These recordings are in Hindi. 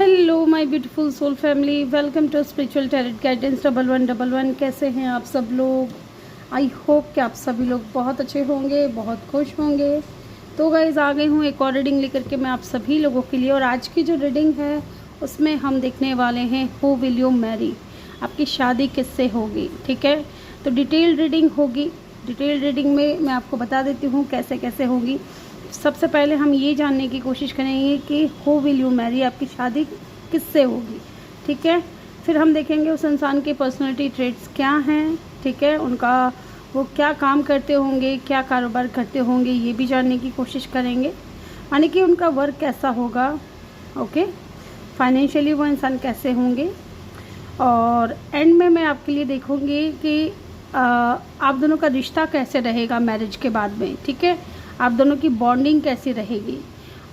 Hello my beautiful soul family, welcome to spiritual tarot guidance 1111। कैसे हैं आप सब लोग? आई होप कि आप सभी लोग बहुत अच्छे होंगे, बहुत खुश होंगे। तो गाइज आ गई हूँ एक और रीडिंग लेकर के मैं आप सभी लोगों के लिए। और आज की जो रीडिंग है उसमें हम देखने वाले हैं हु विल यू मैरी, आपकी शादी किससे होगी। ठीक है, तो डिटेल रीडिंग होगी। डिटेल रीडिंग में मैं आपको बता देती हूँ कैसे कैसे होगी। सबसे पहले हम ये जानने की कोशिश करेंगे कि हु विल यू मैरी, आपकी शादी किससे होगी। ठीक है, फिर हम देखेंगे उस इंसान के पर्सनालिटी ट्रेट्स क्या हैं। ठीक है, उनका वो क्या काम करते होंगे, क्या कारोबार करते होंगे, ये भी जानने की कोशिश करेंगे। यानी कि उनका वर्क कैसा होगा। ओके, फाइनेंशियली वो इंसान कैसे होंगे। और एंड में मैं आपके लिए देखूंगी कि आप दोनों का रिश्ता कैसे रहेगा मैरिज के बाद में। ठीक है, आप दोनों की बॉन्डिंग कैसी रहेगी।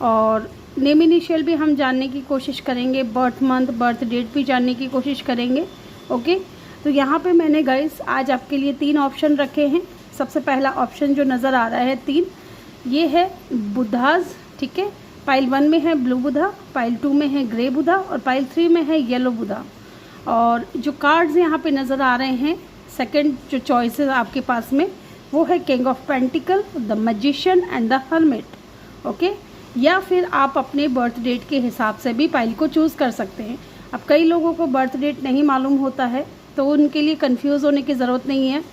और नेम इनिशियल भी हम जानने की कोशिश करेंगे, बर्थ मंथ बर्थ डेट भी जानने की कोशिश करेंगे। ओके, तो यहाँ पे मैंने गाइस आज आपके लिए 3 ऑप्शन रखे हैं। सबसे पहला ऑप्शन जो नज़र आ रहा है 3, ये है बुधाज। ठीक है, पाइल 1 में है ब्लू बुधा, पाइल 2 में है ग्रे बुधा और पाइल 3 में है येलो बुधा। और जो कार्ड्स यहाँ पे नज़र आ रहे हैं, सेकंड जो चॉइसेस आपके पास में वो है king of pentacle, the magician and the hermit. Okay, या फिर आप अपने बर्थ डेट के हिसाब से भी पाइल को चूज़ कर सकते हैं। अब कई लोगों को बर्थ डेट नहीं मालूम होता है तो उनके लिए कंफ्यूज होने की ज़रूरत नहीं है।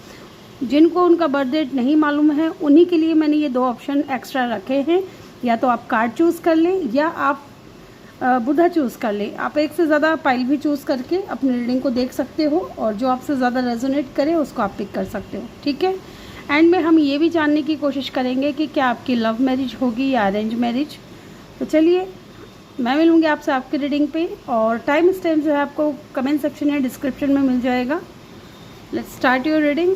जिनको उनका बर्थ डेट नहीं मालूम है उन्हीं के लिए मैंने ये 2 ऑप्शन एक्स्ट्रा रखे हैं। या तो आप कार्ड चूज़ कर लें या आप बुधा चूज़ कर लें। आप एक से ज़्यादा पाइल भी चूज़ करके अपनी रीडिंग को देख सकते हो और जो आपसे ज़्यादा रेजोनेट करे उसको आप पिक कर सकते हो। ठीक है, एंड में हम ये भी जानने की कोशिश करेंगे कि क्या आपकी लव मैरिज होगी या अरेंज मैरिज। तो चलिए, मैं मिलूँगी आपसे आपकी रीडिंग पे और टाइम स्टैम्प जो है आपको कमेंट सेक्शन या डिस्क्रिप्शन में मिल जाएगा। Let's start your reading.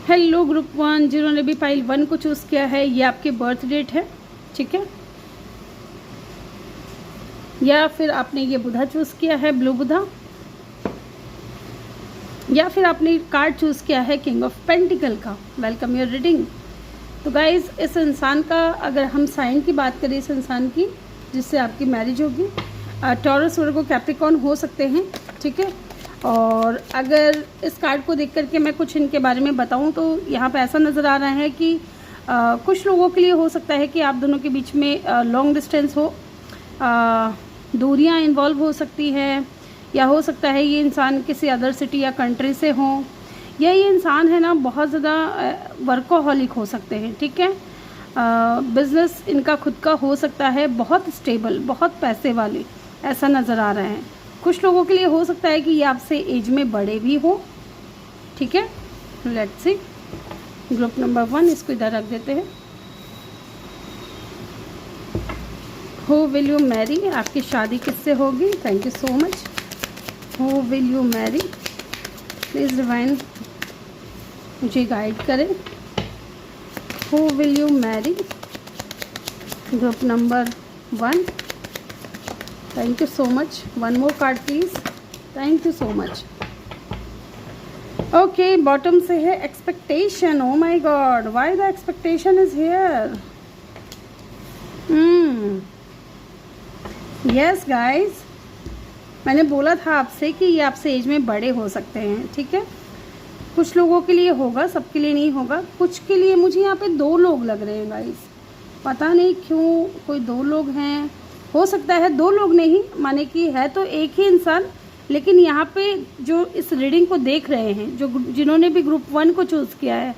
Hello group 1, जिन्होंने भी पाइल 1 को चूज़ किया है, ये आपकी बर्थ डेट है। ठीक है, या फिर आपने ये बुधा चूज़ किया है ब्लू बुधा, या फिर आपने कार्ड चूज़ किया है किंग ऑफ पेंटिकल का। Welcome your reading. तो गाइज, इस इंसान का अगर हम साइन की बात करें, इस इंसान की जिससे आपकी मैरिज होगी, टॉरस वर्गो कैप्रिकॉर्न हो सकते हैं। ठीक है, और अगर इस कार्ड को देख करके मैं कुछ इनके बारे में बताऊं तो यहाँ पे ऐसा नज़र आ रहा है कि कुछ लोगों के लिए हो सकता है कि आप दोनों के बीच में लॉन्ग डिस्टेंस हो, दूरियां इन्वॉल्व हो सकती है, या हो सकता है ये इंसान किसी अदर सिटी या कंट्री से हो, या ये इंसान है ना बहुत ज़्यादा वर्कोहॉलिक हो सकते हैं। ठीक है, बिजनेस इनका खुद का हो सकता है, बहुत स्टेबल, बहुत पैसे वाले, ऐसा नज़र आ रहा है। कुछ लोगों के लिए हो सकता है कि ये आपसे एज में बड़े भी हो। ठीक है, लेट्स सी ग्रुप नंबर 1, इसको इधर रख देते हैं। हु विल यू मैरी, आपकी शादी किससे होगी। Thank you so much. Who will you marry, please divine मुझे गाइड करें। Who will you marry, group number 1। Thank you so much. 1 more card please. Thank you so much. Okay, bottom से है expectation. Oh my god, why the expectation is here. Yes guys, मैंने बोला था आपसे कि ये आपसे एज में बड़े हो सकते हैं। ठीक है, कुछ लोगों के लिए होगा, सबके लिए नहीं होगा। कुछ के लिए मुझे यहाँ पे 2 लोग लग रहे हैं गाइस, पता नहीं क्यों कोई 2 लोग हैं। हो सकता है 2 लोग नहीं, माने कि है तो एक ही इंसान, लेकिन यहाँ पे जो इस रीडिंग को देख रहे हैं, जो जिन्होंने भी ग्रुप 1 को चूज़ किया है,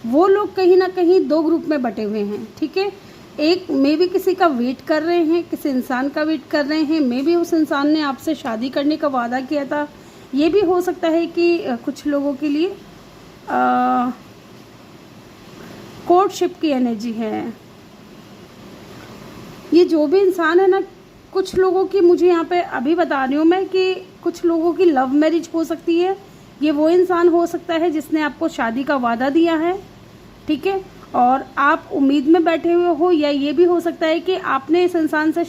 वो लोग कहीं ना कहीं 2 ग्रुप में बटे हुए हैं। ठीक है, एक मे भी किसी का वेट कर रहे हैं, किसी इंसान का वेट कर रहे हैं। मे भी उस इंसान ने आपसे शादी करने का वादा किया था। ये भी हो सकता है कि कुछ लोगों के लिए कोर्टशिप की एनर्जी है। ये जो भी इंसान है ना, कुछ लोगों की, मुझे यहाँ पे अभी बता रही हूँ मैं कि कुछ लोगों की लव मैरिज हो सकती है। ये वो इंसान हो सकता है जिसने आपको शादी का वादा दिया है। ठीक है, और आप उम्मीद में बैठे हुए हो, या ये भी हो सकता है कि आपने इस इंसान से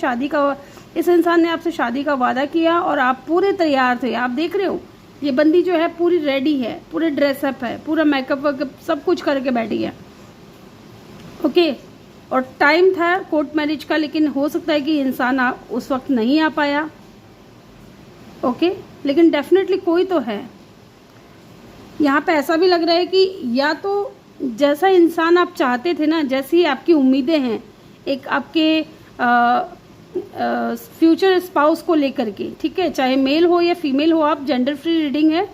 इस इंसान ने आपसे शादी का वादा किया और आप पूरे तैयार थे। आप देख रहे हो ये बंदी जो है पूरी रेडी है, पूरे ड्रेसअप है, पूरा मेकअप वकअप सब कुछ करके बैठी है। ओके, और टाइम था कोर्ट मैरिज का, लेकिन हो सकता है कि इंसान उस वक्त नहीं आ पाया। ओके, लेकिन डेफिनेटली कोई तो है। यहाँ पे ऐसा भी लग रहा है कि या तो जैसा इंसान आप चाहते थे ना, जैसी आपकी उम्मीदें हैं एक आपके फ्यूचर स्पाउस को लेकर के, ठीक है, चाहे मेल हो या फीमेल हो, आप जेंडर फ्री रीडिंग है,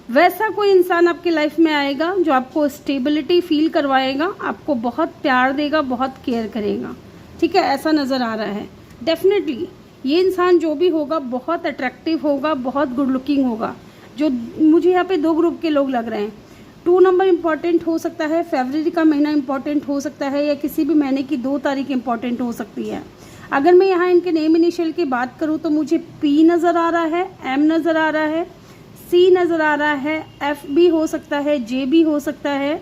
वैसा कोई इंसान आपकी लाइफ में आएगा जो आपको स्टेबिलिटी फील करवाएगा, आपको बहुत प्यार देगा, बहुत केयर करेगा, ठीक है, ऐसा नज़र आ रहा है। डेफिनेटली ये इंसान जो भी होगा बहुत अट्रैक्टिव होगा, बहुत गुड लुकिंग होगा। जो मुझे यहाँ पे 2 ग्रुप के लोग लग रहे हैं। 2 नंबर इम्पॉर्टेंट हो सकता है, फरवरी का महीना इम्पॉर्टेंट हो सकता है, या किसी भी महीने की 2 तारीख इम्पॉर्टेंट हो सकती है। अगर मैं यहाँ इनके नेम इनिशियल की बात करूँ तो मुझे P नज़र आ रहा है, M नज़र आ रहा है, C नज़र आ रहा है, F भी हो सकता है, J भी हो सकता है,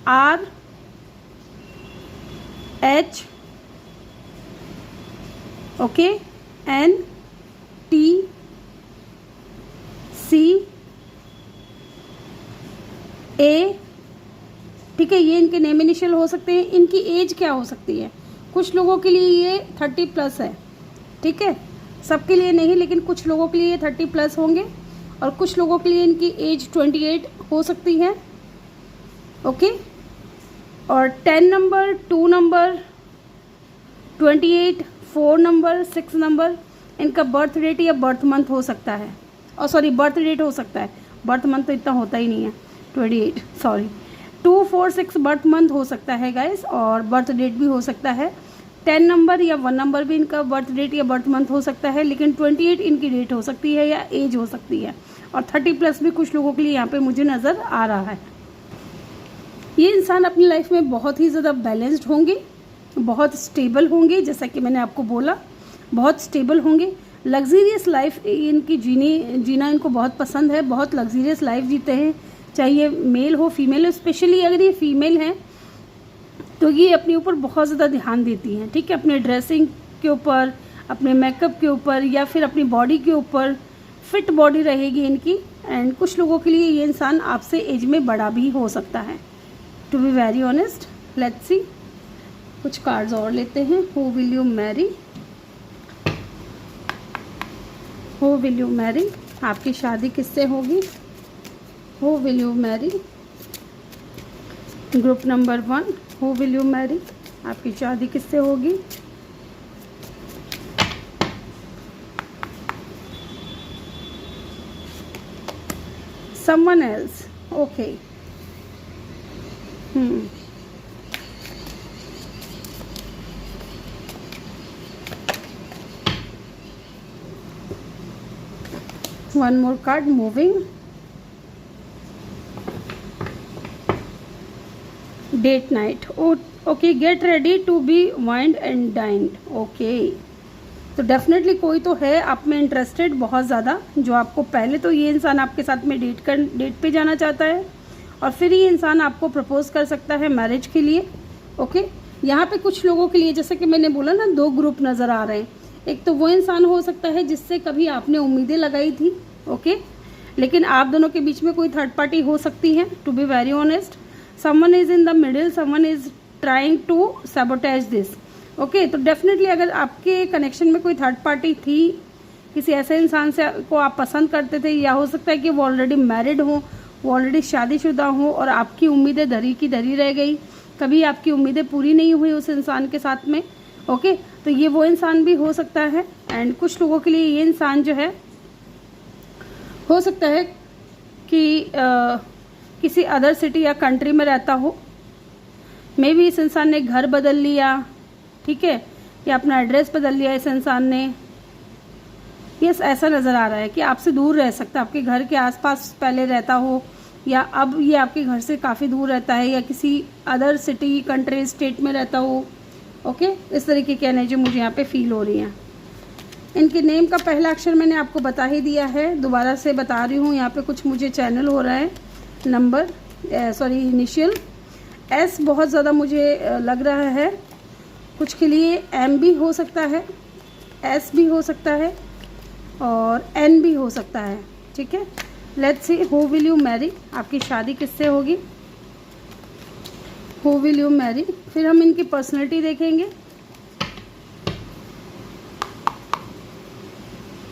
R, H, okay, N, T, C, A, ठीक है, ये इनके नेम इनिशियल हो सकते हैं। इनकी एज क्या हो सकती है? कुछ लोगों के लिए ये 30+ है, ठीक है, सबके लिए नहीं, लेकिन कुछ लोगों के लिए ये 30+ होंगे और कुछ लोगों के लिए इनकी एज 28 हो सकती है। ओके, और 10 नंबर, 2 नंबर, 28, 4 नंबर, 6 नंबर इनका बर्थ डेट या बर्थ मंथ हो सकता है, और सॉरी बर्थ डेट हो सकता है, बर्थ मंथ तो इतना होता ही नहीं है। 28 सॉरी 2, 4, 6 बर्थ मंथ हो सकता है गाइस, और बर्थ डेट भी हो सकता है। 10 नंबर या 1 नंबर भी इनका बर्थ डेट या बर्थ मंथ हो सकता है, लेकिन 28 इनकी डेट हो सकती है या एज हो सकती है, और 30+ भी कुछ लोगों के लिए यहाँ पे मुझे नज़र आ रहा है। ये इंसान अपनी लाइफ में बहुत ही ज़्यादा बैलेंस्ड होंगे, बहुत स्टेबल होंगे, जैसा कि मैंने आपको बोला, बहुत स्टेबल होंगे। लग्जीरियस लाइफ इनकी जीना इनको बहुत पसंद है, बहुत लग्जीरियस लाइफ जीते हैं, चाहे ये मेल हो फीमेल हो। स्पेशली अगर ये फीमेल हैं तो ये अपने ऊपर बहुत ज़्यादा ध्यान देती हैं, ठीक है, अपने ड्रेसिंग के ऊपर, अपने मेकअप के ऊपर, या फिर अपनी बॉडी के ऊपर। फिट बॉडी रहेगी इनकी। एंड कुछ लोगों के लिए ये इंसान आपसे एज में बड़ा भी हो सकता है, to be very honest. Let's see, कुछ कार्ड्स और लेते हैं। Who will you marry, who will you marry, आपकी शादी किससे होगी? Who will you marry? Group number 1, who will you marry, आपकी शादी किससे होगी? Someone else, okay. One more card, moving. Date night. Oh, okay. Get ready to be wined and dined. Okay. तो डेफिनेटली कोई तो है आप में इंटरेस्टेड बहुत ज़्यादा, जो आपको पहले तो ये इंसान आपके साथ में डेट पे जाना चाहता है, और फिर ये इंसान आपको प्रपोज कर सकता है मैरिज के लिए। ओके, यहाँ पे कुछ लोगों के लिए, जैसे कि मैंने बोला ना, 2 ग्रुप नज़र आ रहे हैं। एक तो वो इंसान हो सकता है जिससे कभी आपने उम्मीदें लगाई थी, ओके, लेकिन आप दोनों के बीच में कोई थर्ड पार्टी हो सकती है, to be very honest. Someone is in the middle, someone is trying to sabotage this. Okay, तो डेफिनेटली अगर आपके कनेक्शन में कोई थर्ड पार्टी थी, किसी ऐसे इंसान से को आप पसंद करते थे, या हो सकता है कि वो ऑलरेडी मैरिड हो, वो ऑलरेडी शादीशुदा हो, और आपकी उम्मीदें धरी की धरी रह गई, कभी आपकी उम्मीदें पूरी नहीं हुई उस इंसान के साथ में। ओके, तो ये वो इंसान भी हो सकता है। एंड कुछ लोगों के लिए ये इंसान जो है हो सकता है कि किसी अदर सिटी या कंट्री में रहता हो। मे बी इस इंसान ने घर बदल लिया, ठीक है, या अपना एड्रेस बदल लिया इस इंसान ने। यस, ऐसा नज़र आ रहा है कि आपसे दूर रह सकता है, आपके घर के आसपास पहले रहता हो, या अब ये आपके घर से काफ़ी दूर रहता है, या किसी अदर सिटी कंट्री स्टेट में रहता हो। ओके, इस तरीके की एनर्जी मुझे यहाँ पे फील हो रही है। इनके नेम का पहला अक्षर मैंने आपको बता ही दिया है, दोबारा से बता रही हूँ। यहाँ पे कुछ मुझे चैनल हो रहा है, नंबर सॉरी इनिशियल S बहुत ज़्यादा मुझे लग रहा है। कुछ के लिए M भी हो सकता है, S भी हो सकता है, और N भी हो सकता है, ठीक है। Let's see, who will you marry, आपकी शादी किससे होगी? Who will you Mary. फिर हम इनकी पर्सनैलिटी देखेंगे।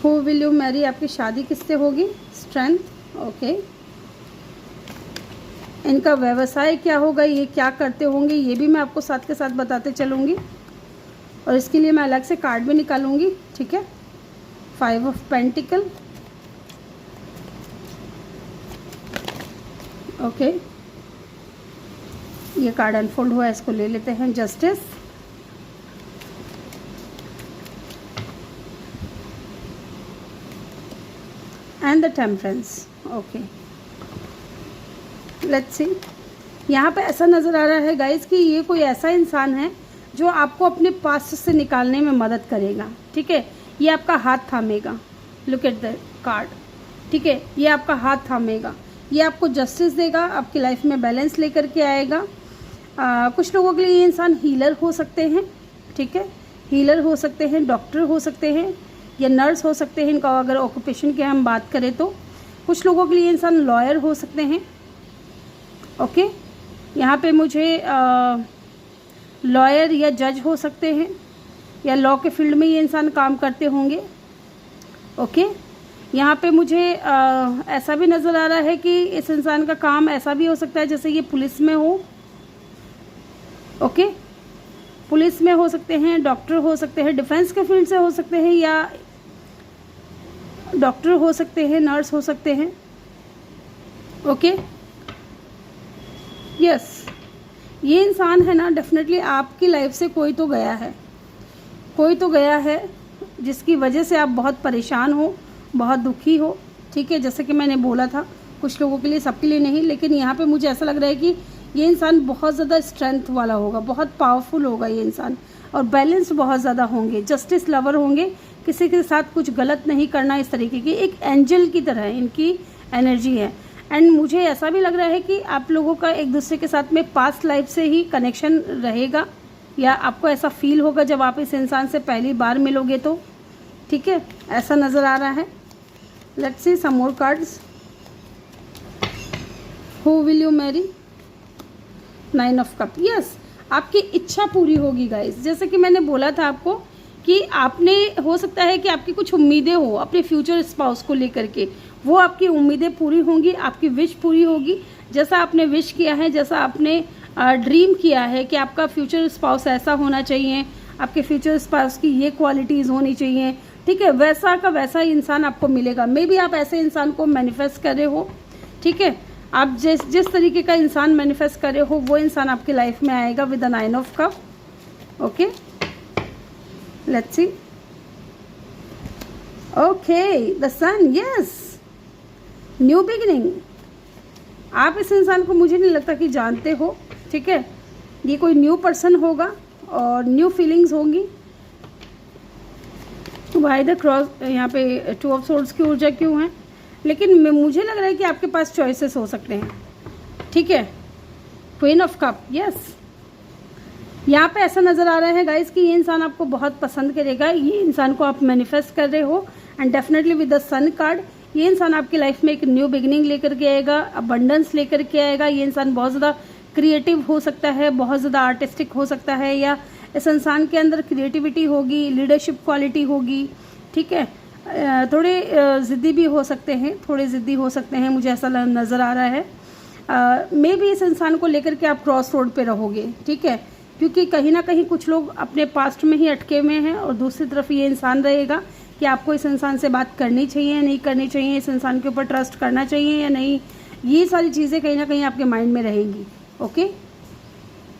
हु विल यू मैरी, आपकी शादी किससे होगी? Strength, okay. इनका व्यवसाय क्या होगा, ये क्या करते होंगे, ये भी मैं आपको साथ के साथ बताते चलूँगी, और इसके लिए मैं अलग से कार्ड भी निकालूंगी, ठीक है। 5 ऑफ पेंटिकल, ओके। ये कार्ड अनफोल्ड हुआ है, इसको ले लेते हैं। Justice, and the temperance, okay. Let's सी, यहाँ पे ऐसा नज़र आ रहा है गाइज कि ये कोई ऐसा इंसान है जो आपको अपने पास्ट से निकालने में मदद करेगा, ठीक है। ये आपका हाथ थामेगा, लुक एट द कार्ड, ठीक है। ये आपका हाथ थामेगा, ये आपको जस्टिस देगा, आपकी लाइफ में बैलेंस लेकर के आएगा। कुछ लोगों के लिए ये इंसान हीलर हो सकते हैं, ठीक है। हीलर हो सकते हैं, डॉक्टर हो सकते हैं, या नर्स हो सकते हैं। इनका अगर ऑक्यूपेशन की हम बात करें तो कुछ लोगों के लिए इंसान लॉयर हो सकते हैं, ओके। यहाँ पे मुझे लॉयर या जज हो सकते हैं, या लॉ के फील्ड में ये इंसान काम करते होंगे, ओके। यहाँ पे मुझे ऐसा भी नज़र आ रहा है कि इस इंसान का काम ऐसा भी हो सकता है जैसे ये पुलिस में हो, ओके। पुलिस में हो सकते हैं, डॉक्टर हो सकते हैं, डिफेंस के फील्ड से हो सकते हैं, या डॉक्टर हो सकते हैं, नर्स हो सकते हैं, ओके। यस, ये इंसान है ना, डेफिनेटली आपकी लाइफ से कोई तो गया है, कोई तो गया है जिसकी वजह से आप बहुत परेशान हो, बहुत दुखी हो, ठीक है। जैसे कि मैंने बोला था, कुछ लोगों के लिए, सबके लिए नहीं, लेकिन यहाँ पे मुझे ऐसा लग रहा है कि ये इंसान बहुत ज़्यादा स्ट्रेंथ वाला होगा, बहुत पावरफुल होगा ये इंसान, और बैलेंस बहुत ज़्यादा होंगे, जस्टिस लवर होंगे, किसी के साथ कुछ गलत नहीं करना, इस तरीके की एक एंजल की तरह इनकी एनर्जी है। एंड मुझे ऐसा भी लग रहा है कि आप लोगों का एक दूसरे के साथ में पास्ट लाइफ से ही कनेक्शन रहेगा, या आपको ऐसा फील होगा जब आप इस इंसान से पहली बार मिलोगे तो, ठीक है, ऐसा नज़र आ रहा है। Let's see some more cards. Who will you marry, 9 of cup, yes, आपकी इच्छा पूरी होगी गाइस। जैसे कि मैंने बोला था आपको कि आपने, हो सकता है कि आपकी कुछ उम्मीदें हो अपने फ्यूचर स्पाउस को लेकर के, वो आपकी उम्मीदें पूरी होंगी, आपकी विश पूरी होगी। जैसा आपने विश किया है, जैसा आपने ड्रीम किया है कि आपका फ्यूचर स्पाउस ऐसा होना चाहिए, आपके फ्यूचर स्पाउस की ये क्वालिटीज़ होनी चाहिए, ठीक है, वैसा का वैसा ही इंसान आपको मिलेगा। मे बी आप ऐसे इंसान को मैनिफेस्ट कर रहे हो, ठीक है। आप जिस तरीके का इंसान मैनिफेस्ट कर रहे हो वो इंसान आपकी लाइफ में आएगा with the 9 of cup, okay. Let's see, okay, the sun, yes, new beginning. आप इस इंसान को मुझे नहीं लगता कि जानते हो, ठीक है। ये कोई न्यू पर्सन होगा और न्यू फीलिंग्स होंगी। वाई द क्रॉस, यहाँ पे 2 ऑफ सोर्ड्स की ऊर्जा क्यों है, लेकिन मुझे लग रहा है कि आपके पास चॉइसेस हो सकते हैं, ठीक है। क्वीन ऑफ कप, यस, यहाँ पे ऐसा नज़र आ रहा है गाइस कि ये इंसान आपको बहुत पसंद करेगा, ये इंसान को आप मैनिफेस्ट कर रहे हो, and definitely with the sun card ये इंसान आपकी लाइफ में एक न्यू बिगिनिंग लेकर के आएगा, अबंडेंस लेकर के आएगा। ये इंसान बहुत ज़्यादा क्रिएटिव हो सकता है, बहुत ज़्यादा आर्टिस्टिक हो सकता है, या इस इंसान के अंदर क्रिएटिविटी होगी, लीडरशिप क्वालिटी होगी, ठीक है। थोड़े ज़िद्दी भी हो सकते हैं, थोड़े ज़िद्दी हो सकते हैं, मुझे ऐसा नज़र आ रहा है। मे भी इस इंसान को लेकर के आप क्रॉस रोड पे रहोगे, ठीक है, क्योंकि कहीं ना कहीं कुछ लोग अपने पास्ट में ही अटके हुए हैं, और दूसरी तरफ ये इंसान रहेगा कि आपको इस इंसान से बात करनी चाहिए या नहीं करनी चाहिए, इस इंसान के ऊपर ट्रस्ट करना चाहिए या नहीं, ये सारी चीज़ें कहीं ना कहीं आपके माइंड में रहेंगी, ओके।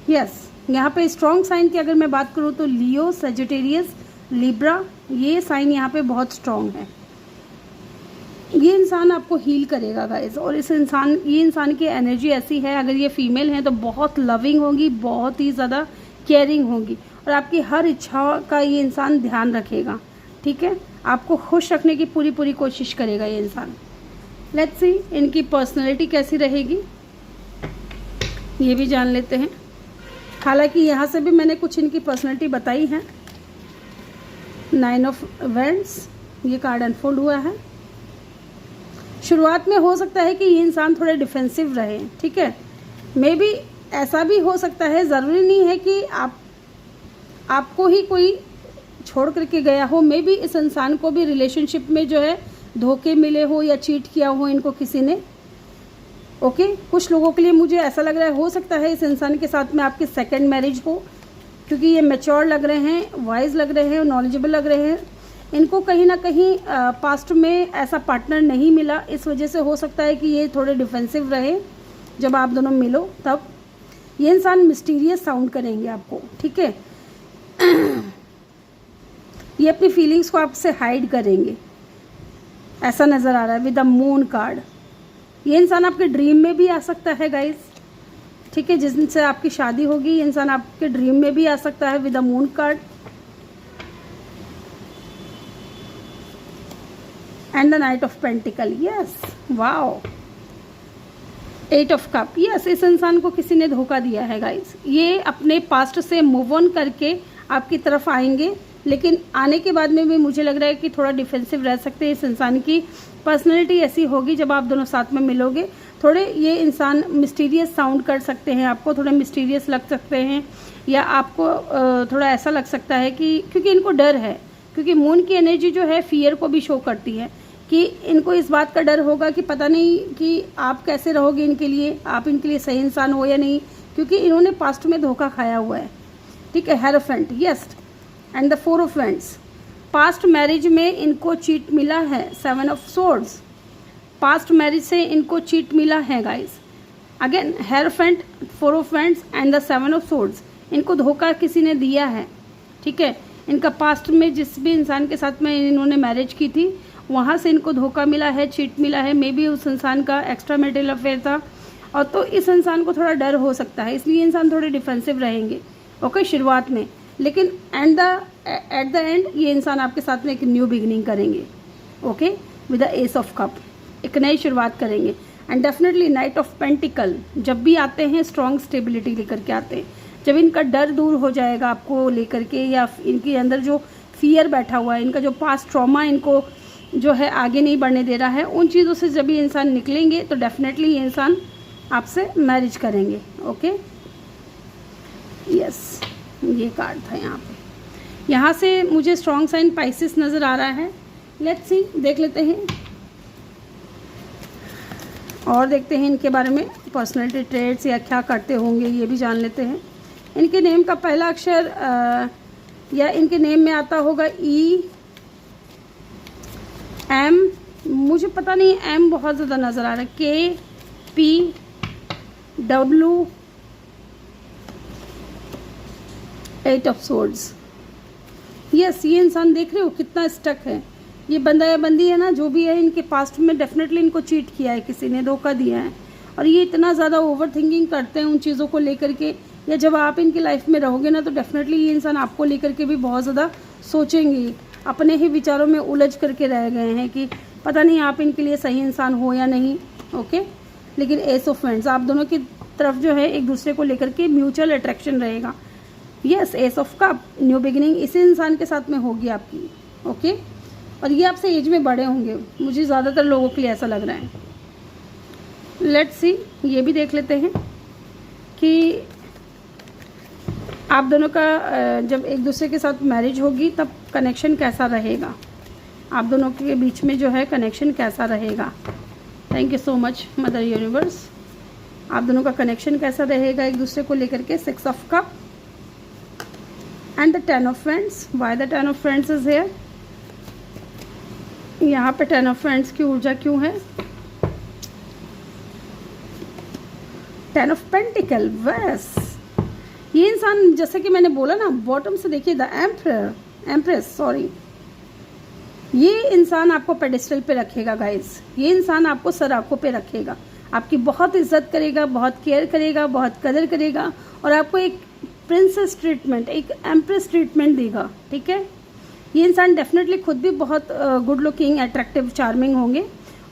यस, यहाँ पे स्ट्रॉन्ग साइन की अगर मैं बात करूँ तो लियो, सजिटेरियस, लिब्रा, ये साइन यहाँ पे बहुत स्ट्रॉन्ग है। ये इंसान आपको हील करेगा गाइस, और ये इंसान की एनर्जी ऐसी है, अगर ये फीमेल है तो बहुत लविंग होगी, बहुत ही ज़्यादा केयरिंग होगी, और आपकी हर इच्छा का ये इंसान ध्यान रखेगा, ठीक है। आपको खुश रखने की पूरी कोशिश करेगा ये इंसान। लेट्स सी इनकी पर्सनैलिटी कैसी रहेगी, ये भी जान लेते हैं। हालांकि यहाँ से भी मैंने कुछ इनकी पर्सनैलिटी बताई है। 9 ऑफ वेंड्स, ये कार्ड अनफोल्ड हुआ है। शुरुआत में हो सकता है कि ये इंसान थोड़े डिफेंसिव रहे, ठीक है। मे बी ऐसा भी हो सकता है, ज़रूरी नहीं है कि आपको ही कोई छोड़ करके गया हो, मे भी इस इंसान को भी रिलेशनशिप में जो है धोखे मिले हो या चीट किया हो इनको किसी ने। ओके, कुछ लोगों के लिए मुझे ऐसा लग रहा है, हो सकता है इस इंसान के साथ में आपकी सेकंड मैरिज हो, क्योंकि ये मैच्योर लग रहे हैं, वाइज लग रहे हैं, नॉलेजेबल लग रहे हैं। इनको कहीं ना कहीं पास्ट में ऐसा पार्टनर नहीं मिला, इस वजह से हो सकता है कि ये थोड़े डिफेंसिव रहे। जब आप दोनों मिलो तब ये इंसान मिस्टीरियस साउंड करेंगे आपको, ठीक है। ये अपनी फीलिंग्स को आपसे हाइड करेंगे, ऐसा नज़र आ रहा है विद द मून कार्ड। ये इंसान आपके ड्रीम में भी आ सकता है गाइस, ठीक है। जिनसे आपकी शादी होगी ये इंसान आपके ड्रीम में भी आ सकता है with the moon card and the night of pentacle. Yes, wow, 8 of cup. Yes, इस इंसान को किसी ने धोखा दिया है गाइस। ये अपने पास्ट से मूव ऑन करके आपकी तरफ आएंगे, लेकिन आने के बाद में भी मुझे लग रहा है कि थोड़ा डिफेंसिव रह सकते हैं। इस इंसान की पर्सनैलिटी ऐसी होगी, जब आप दोनों साथ में मिलोगे थोड़े ये इंसान मिस्टीरियस साउंड कर सकते हैं, आपको थोड़े मिस्टीरियस लग सकते हैं, या आपको थोड़ा ऐसा लग सकता है कि क्योंकि इनको डर है, क्योंकि मून की एनर्जी जो है फियर को भी शो करती है कि इनको इस बात का डर होगा कि पता नहीं कि आप कैसे रहोगे इनके लिए, आप इनके लिए सही इंसान हो या नहीं, क्योंकि इन्होंने पास्ट में धोखा खाया हुआ है, ठीक है। Hierophant, yes, and the 4 of wands. Past marriage में इनको चीट मिला है, 7 ऑफ सोर्ड्स। पास्ट मैरिज से इनको चीट मिला है guys. Again hierophant, 4 of wands and the 7 of swords. इनको धोखा किसी ने दिया है, ठीक है। इनका पास्ट में जिस भी इंसान के साथ में इन्होंने मैरिज की थी वहाँ से इनको धोखा मिला है, चीट मिला है, मे बी उस इंसान का एक्स्ट्रा मैरिटल अफेयर था, और तो इस इंसान को थोड़ा डर हो सकता है, इसलिए इंसान थोड़े डिफेंसिव रहेंगे, ओके, शुरुआत में। लेकिन एट द एंड ये इंसान आपके साथ में एक न्यू बिगिनिंग करेंगे, okay, with the S of cup, एक नई शुरुआत करेंगे। And definitely night of pentacle जब भी आते हैं स्ट्रॉन्ग स्टेबिलिटी लेकर के आते हैं। जब इनका डर दूर हो जाएगा आपको लेकर के, या इनके अंदर जो फियर बैठा हुआ है, इनका जो पास्ट ट्रॉमा इनको जो है आगे नहीं बढ़ने दे रहा है, उन चीज़ों से जब ये इंसान निकलेंगे तो डेफिनेटली ये इंसान आपसे मैरिज करेंगे, ओके। यस, ये कार्ड था यहाँ पे। यहाँ से मुझे स्ट्रॉन्ग साइन पाइसिस नज़र आ रहा है। लेट्स सी, देख लेते हैं और देखते हैं इनके बारे में, पर्सनैलिटी ट्रेड्स या क्या करते होंगे ये भी जान लेते हैं। इनके नेम का पहला अक्षर या इनके नेम में आता होगा ई, एम, मुझे पता नहीं, एम बहुत ज़्यादा नज़र आ रहा है, के, P, W, 8 of swords. Yes, ये इंसान देख रहे हो कितना स्टक है, ये बंदा या बंदी है ना, जो भी है, इनके पास्ट में डेफिनेटली इनको चीट किया है, किसी ने धोखा दिया है, और ये इतना ज़्यादा ओवर थिंकिंग करते हैं उन चीज़ों को लेकर के। या जब आप इनकी लाइफ में रहोगे ना तो डेफिनेटली ये इंसान आपको लेकर के भी बहुत ज़्यादा सोचेंगे, अपने ही विचारों में उलझ करके रह गए हैं कि पता नहीं आप इनके लिए सही इंसान हो या नहीं, ओके। लेकिन एस ऑफ वैंड्स, आप दोनों की तरफ जो है एक दूसरे को लेकर के म्यूचुअल अट्रैक्शन रहेगा। Yes, S of cup, new beginning इसी इंसान के साथ में होगी आपकी, ओके। और ये आपसे एज में बड़े होंगे, मुझे ज़्यादातर लोगों के लिए ऐसा लग रहा है। लेट्स सी, ये भी देख लेते हैं कि आप दोनों का जब एक दूसरे के साथ मैरिज होगी तब कनेक्शन कैसा रहेगा, आप दोनों के बीच में जो है कनेक्शन कैसा रहेगा। Thank you so much mother universe. आप दोनों का कनेक्शन कैसा रहेगा एक दूसरे को लेकर के। 6 of cup and the 10 of friends. Why the 10 of friends is here? यहाँ पे 10 ऑफ फ्रेंड्स की ऊर्जा क्यों है? 10 ऑफ पेंटिकल, बस ये इंसान, जैसे कि मैंने बोला ना, बॉटम से देखिए, द एम्प्रेस, सॉरी, ये इंसान आपको पेडिस्टल पे रखेगा गाइस। ये इंसान आपको सर आंखों पे रखेगा, आपकी बहुत इज्जत करेगा, बहुत केयर करेगा, बहुत कदर करेगा, और आपको एक प्रिंसेस ट्रीटमेंट, एक एम्प्रेस ट्रीटमेंट देगा, ठीक है। ये इंसान डेफिनेटली खुद भी बहुत गुड लुकिंग, अट्रैक्टिव, चार्मिंग होंगे,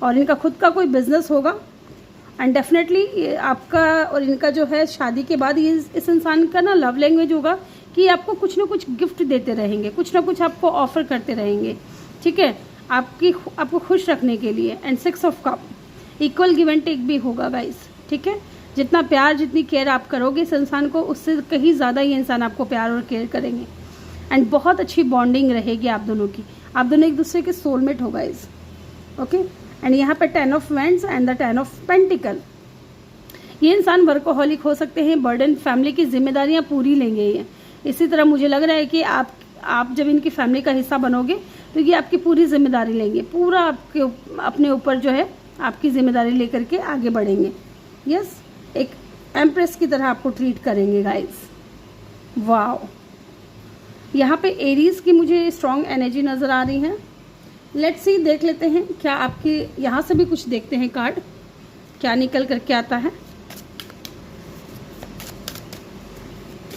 और इनका खुद का कोई बिजनेस होगा। एंड डेफिनेटली आपका और इनका जो है शादी के बाद ये इस इंसान का ना लव लैंग्वेज होगा कि आपको कुछ ना कुछ गिफ्ट देते रहेंगे, कुछ ना कुछ आपको ऑफर करते रहेंगे, ठीक है, आपको खुश रखने के लिए। And 6 of cup, equal give and take भी होगा गाइस, ठीक है। जितना प्यार जितनी केयर आप करोगे इस इंसान को, उससे कहीं ज़्यादा ये इंसान आपको प्यार और केयर करेंगे। एंड बहुत अच्छी बॉन्डिंग रहेगी आप दोनों की। आप दोनों एक दूसरे के सोलमेट हो गाइस। ओके। एंड यहाँ पे 10 of wands and the 10 of pentacle. ये इंसान वर्कोहॉलिक हो सकते हैं, बर्डन, फैमिली की जिम्मेदारियां पूरी लेंगे ये। इसी तरह मुझे लग रहा है कि आप जब इनकी फैमिली का हिस्सा बनोगे तो ये आपकी पूरी जिम्मेदारी लेंगे, पूरा आपके अपने ऊपर जो है आपकी जिम्मेदारी लेकर के आगे बढ़ेंगे। यस, एक एम्प्रेस की तरह आपको ट्रीट करेंगे गाइस। वाओ, यहाँ पे एरीज की मुझे स्ट्रॉन्ग एनर्जी नज़र आ रही है। लेट्स सी, देख लेते हैं क्या आपके यहाँ से भी कुछ देखते हैं कार्ड, क्या निकल करके आता है।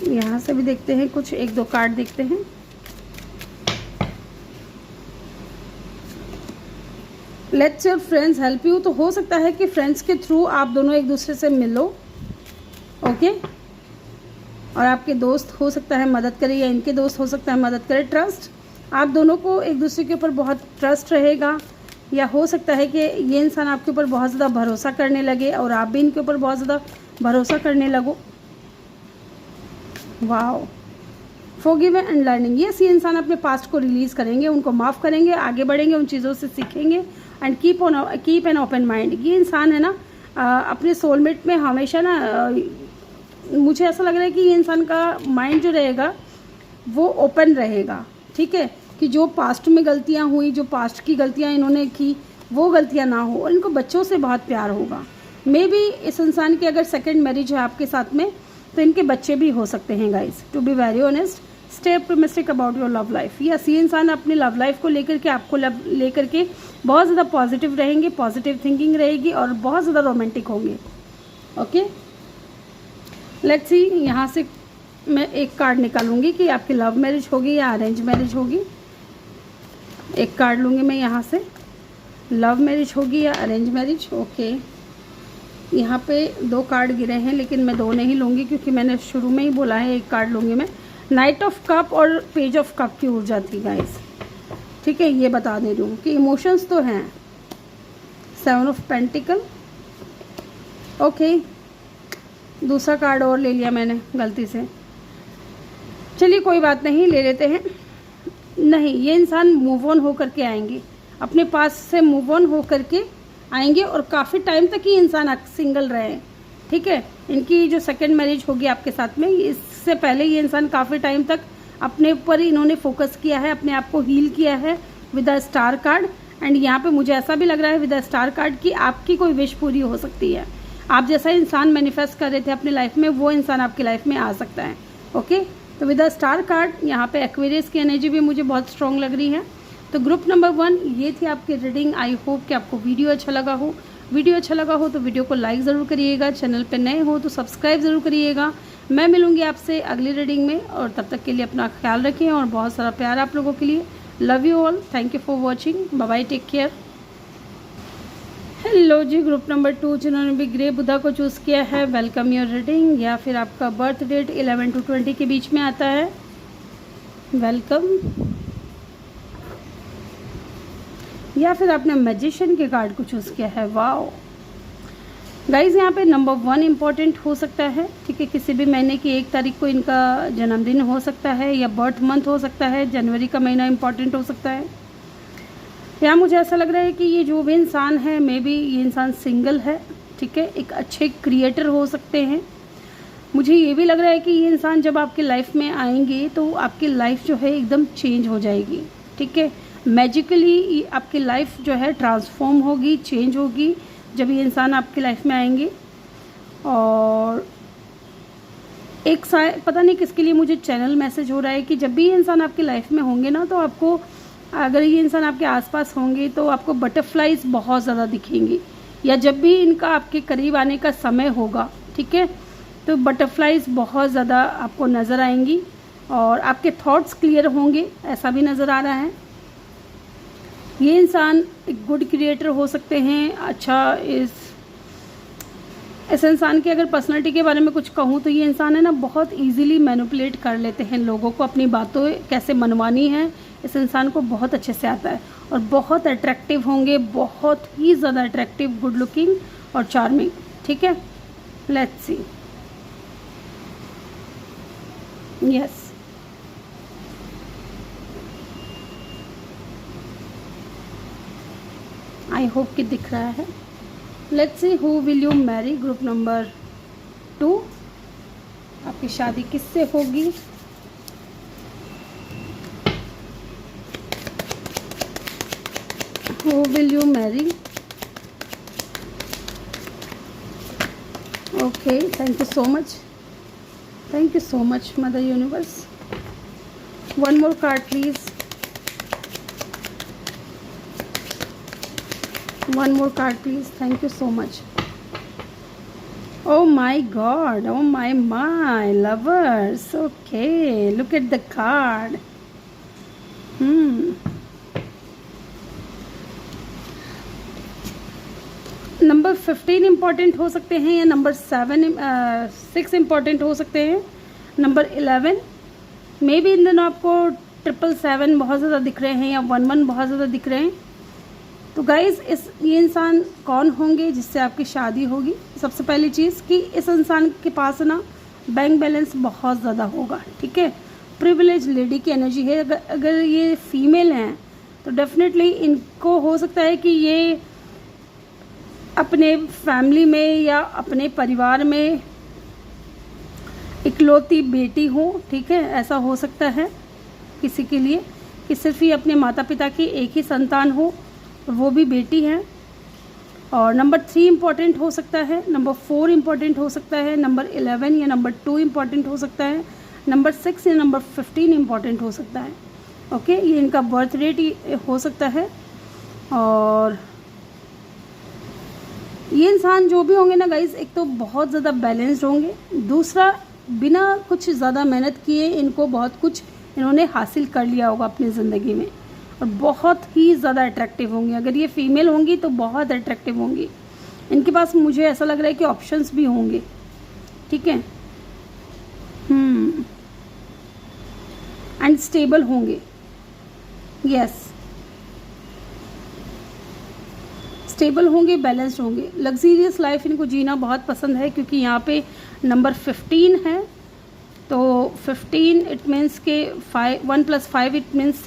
यहाँ से भी देखते हैं कुछ, एक दो कार्ड देखते हैं। Let's your friends help you. तो हो सकता है कि फ्रेंड्स के थ्रू आप दोनों एक दूसरे से मिलो। ओके। और आपके दोस्त हो सकता है मदद करे, या इनके दोस्त हो सकता है मदद करे। ट्रस्ट, आप दोनों को एक दूसरे के ऊपर बहुत ट्रस्ट रहेगा, या हो सकता है कि ये इंसान आपके ऊपर बहुत ज़्यादा भरोसा करने लगे और आप भी इनके ऊपर बहुत ज़्यादा भरोसा करने लगो। Wow, forgive and learning. Yes, ये इंसान अपने पास्ट को रिलीज़ करेंगे, उनको माफ़ करेंगे, आगे बढ़ेंगे, उन चीज़ों से सीखेंगे। And keep an open mind. ये इंसान है ना अपने सोलमेट में हमेशा ना मुझे ऐसा लग रहा है कि ये इंसान का माइंड जो रहेगा वो ओपन रहेगा। ठीक है, कि जो पास्ट में गलतियां हुई, जो पास्ट की गलतियां इन्होंने की, वो गलतियां ना हो। और इनको बच्चों से बहुत प्यार होगा। मे बी इस इंसान की अगर सेकंड मैरिज है आपके साथ में तो इनके बच्चे भी हो सकते हैं guys. To be very honest, stay optimistic about your love life. Yes, ये इंसान अपनी लव लाइफ को लेकर के, आपको लेकर के बहुत ज़्यादा पॉजिटिव रहेंगे, पॉजिटिव थिंकिंग रहेगी और बहुत ज़्यादा रोमांटिक होंगे। ओके, लेट्स सी, यहाँ से मैं एक कार्ड निकालूंगी कि आपकी लव मैरिज होगी या अरेंज मैरिज होगी। एक कार्ड लूँगी मैं यहाँ से, लव मैरिज होगी या अरेंज मैरिज। ओके, यहाँ पे दो कार्ड गिरे हैं लेकिन मैं दो नहीं लूँगी क्योंकि मैंने शुरू में ही बोला है एक कार्ड लूँगी मैं। नाइट ऑफ कप और पेज ऑफ कप की ऊर्जा थी गाइस। ठीक है, ये बता दे रही हूँ कि इमोशंस तो हैं। 7 ऑफ पेंटिकल। ओके, दूसरा कार्ड और ले लिया मैंने गलती से। चलिए कोई बात नहीं, ले लेते हैं। नहीं, ये इंसान मूव ऑन होकर के आएंगे, अपने पास से मूव ऑन होकर के आएंगे और काफ़ी टाइम तक ही इंसान सिंगल रहे। ठीक है, इनकी जो सेकंड मैरिज होगी आपके साथ में, इससे पहले ये इंसान काफ़ी टाइम तक अपने ऊपर इन्होंने फोकस किया है, अपने आप को हील किया है with the star card. And यहाँ पे मुझे ऐसा भी लग रहा है विद द स्टार कार्ड कि आपकी कोई विश पूरी हो सकती है। आप जैसा इंसान मैनिफेस्ट कर रहे थे अपनी लाइफ में, वो इंसान आपकी लाइफ में आ सकता है। ओके, तो विद द स्टार कार्ड यहाँ पे एक्वेरियस की एनर्जी भी मुझे बहुत स्ट्रॉन्ग लग रही है। तो ग्रुप नंबर 1 ये थी आपकी रीडिंग। आई होप कि आपको वीडियो अच्छा लगा हो। वीडियो अच्छा लगा हो तो वीडियो को लाइक ज़रूर करिएगा, चैनल पे नए हो तो सब्सक्राइब ज़रूर करिएगा। मैं मिलूँगी आपसे अगली रीडिंग में, और तब तक के लिए अपना ख्याल रखें और बहुत सारा प्यार आप लोगों के लिए। Love you all, thank you for watching, bye bye, take care. Hello जी, ग्रुप नंबर 2 जिन्होंने भी ग्रे बुधा को चूज़ किया है, वेलकम योर रीडिंग। या फिर आपका बर्थ डेट 11 to 20 के बीच में आता है, वेलकम। या फिर आपने मैजिशियन के कार्ड को चूज़ किया है, वाओ गाइज। यहाँ पे नंबर 1 इम्पॉर्टेंट हो सकता है। ठीक है, किसी भी महीने की 1 तारीख को इनका जन्मदिन हो सकता है, या बर्थ मंथ हो सकता है, जनवरी का महीना इम्पॉर्टेंट हो सकता है। यहाँ मुझे ऐसा लग रहा है कि ये जो भी इंसान है, मे बी ये इंसान सिंगल है। ठीक है, एक अच्छे क्रिएटर हो सकते हैं। मुझे ये भी लग रहा है कि ये इंसान जब आपकी लाइफ में आएंगे तो आपकी लाइफ जो है एकदम चेंज हो जाएगी। ठीक है, मैजिकली आपकी लाइफ जो है ट्रांसफॉर्म होगी, चेंज होगी जब ये इंसान आपकी लाइफ में आएंगे। और एक पता नहीं किसके लिए मुझे चैनल मैसेज हो रहा है कि जब भी ये इंसान आपकी लाइफ में होंगे ना, तो आपको, अगर ये इंसान आपके आसपास होंगे तो आपको बटरफ्लाइज बहुत ज़्यादा दिखेंगी, या जब भी इनका आपके करीब आने का समय होगा, ठीक है, तो बटरफ्लाइज बहुत ज़्यादा आपको नज़र आएंगी और आपके थॉट्स क्लियर होंगे, ऐसा भी नज़र आ रहा है। ये इंसान एक गुड क्रिएटर हो सकते हैं। अच्छा, इस इंसान की अगर पर्सनालिटी के बारे में कुछ कहूँ तो ये इंसान है ना, बहुत इजीली मैनिपुलेट कर लेते हैं लोगों को, अपनी बातों कैसे मनवानी है इस इंसान को बहुत अच्छे से आता है। और बहुत अट्रैक्टिव होंगे, बहुत ही ज़्यादा अट्रैक्टिव, गुड लुकिंग और चार्मिंग। ठीक है, let's C. Yes, I hope कि दिख रहा है। Let's see who will you marry, group number 2। आपकी शादी किससे होगी? Who will you Mary? Okay, thank you so much, thank you so much mother universe. One more card please, one more card please, thank you so much। oh my god, oh my lovers, okay, look at the card। Number 15 important हो सकते हैं या नंबर 6 इम्पॉर्टेंट हो सकते हैं, नंबर 11 मे बी। इन दिनों आपको 777 बहुत ज़्यादा दिख रहे हैं या 11 बहुत ज़्यादा दिख रहे हैं। तो गाइज़ ये इंसान कौन होंगे जिससे आपकी शादी होगी? सबसे पहली चीज़ कि इस इंसान के पास ना बैंक बैलेंस बहुत ज़्यादा होगा, ठीक है। प्रिविलेज लेडी की एनर्जी है। अगर ये फीमेल हैं तो डेफिनेटली इनको हो सकता है कि ये अपने फैमिली में या अपने परिवार में इकलौती बेटी हो, ठीक है। ऐसा हो सकता है किसी के लिए कि सिर्फ ही अपने माता पिता की एक ही संतान हो, वो भी बेटी है। और नंबर 3 इम्पॉर्टेंट हो सकता है, नंबर 4 इम्पॉर्टेंट हो सकता है, नंबर 11 या नंबर 2 इम्पॉर्टेंट हो सकता है, नंबर 6 या नंबर 15 इम्पॉर्टेंट हो सकता है। ओके, ये इनका बर्थ रेट हो सकता है। और ये इंसान जो भी होंगे ना गाइज, एक तो बहुत ज़्यादा बैलेंस्ड होंगे, दूसरा बिना कुछ ज़्यादा मेहनत किए इनको बहुत कुछ इन्होंने हासिल कर लिया होगा अपनी ज़िंदगी में, और बहुत ही ज़्यादा अट्रैक्टिव होंगी। अगर ये फीमेल होंगी तो बहुत अट्रैक्टिव होंगी। इनके पास मुझे ऐसा लग रहा है कि ऑप्शंस भी होंगे, ठीक है। एंड स्टेबल होंगे, यस, स्टेबल होंगे, बैलेंस्ड होंगे। लग्जीरियस लाइफ इनको जीना बहुत पसंद है, क्योंकि यहाँ पे नंबर 15 है। तो 15 इट मीन्स के 1 + 5 इट मीन्स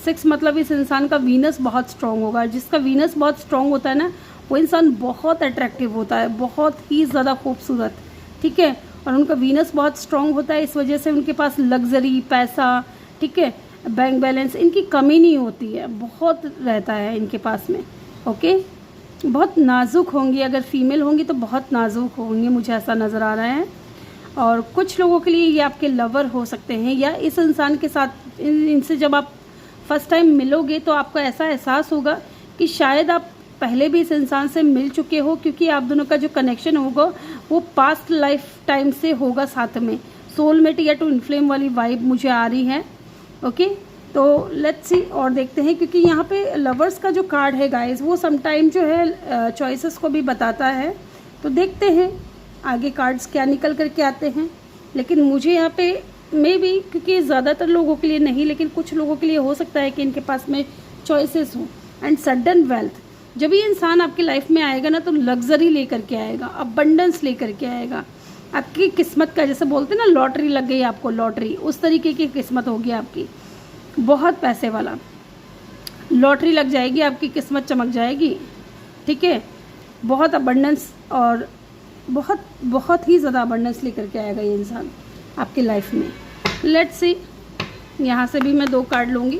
6 मतलब इस इंसान का वीनस बहुत स्ट्रॉन्ग होगा। जिसका वीनस बहुत स्ट्रॉन्ग होता है ना, वो इंसान बहुत अट्रैक्टिव होता है, बहुत ही ज़्यादा खूबसूरत, ठीक है। और उनका वीनस बहुत स्ट्रॉन्ग होता है, इस वजह से उनके पास लग्जरी, पैसा, ठीक है, बैंक बैलेंस इनकी कमी नहीं होती है, बहुत रहता है इनके पास में। ओके, बहुत नाजुक होंगी। अगर फीमेल होंगी तो बहुत नाजुक होंगी, मुझे ऐसा नज़र आ रहा है। और कुछ लोगों के लिए ये आपके लवर हो सकते हैं, या इस इंसान के साथ इनसे जब आप फर्स्ट टाइम मिलोगे तो आपको ऐसा एहसास होगा कि शायद आप पहले भी इस इंसान से मिल चुके हो, क्योंकि आप दोनों का जो कनेक्शन होगा वो पास्ट लाइफ टाइम से होगा साथ में। सोलमेट या ट्विन फ्लेम वाली वाइब मुझे आ रही है। ओके, तो लेट्स सी और देखते हैं, क्योंकि यहाँ पे लवर्स का जो कार्ड है गाइस, वो समटाइम जो है चॉइसेस को भी बताता है। तो देखते हैं आगे कार्ड्स क्या निकल कर के आते हैं। लेकिन मुझे यहाँ पे मे बी, क्योंकि ज़्यादातर लोगों के लिए नहीं, लेकिन कुछ लोगों के लिए हो सकता है कि इनके पास में चॉइसेस हो। एंड सडन वेल्थ, जब ये इंसान आपकी लाइफ में आएगा ना, तो लग्जरी लेकर के आएगा, अबंडेंस लेकर के आएगा। आपकी किस्मत का, जैसे बोलते हैं ना, लॉटरी लग गई आपको, लॉटरी, उस तरीके की किस्मत होगी आपकी। बहुत पैसे वाला लॉटरी लग जाएगी, आपकी किस्मत चमक जाएगी, ठीक है। बहुत अबंडेंस और बहुत बहुत ही ज़्यादा अबंडेंस लेकर के आएगा ये इंसान आपकी लाइफ में। लेट्स सी, यहाँ से भी मैं 2 कार्ड लूँगी।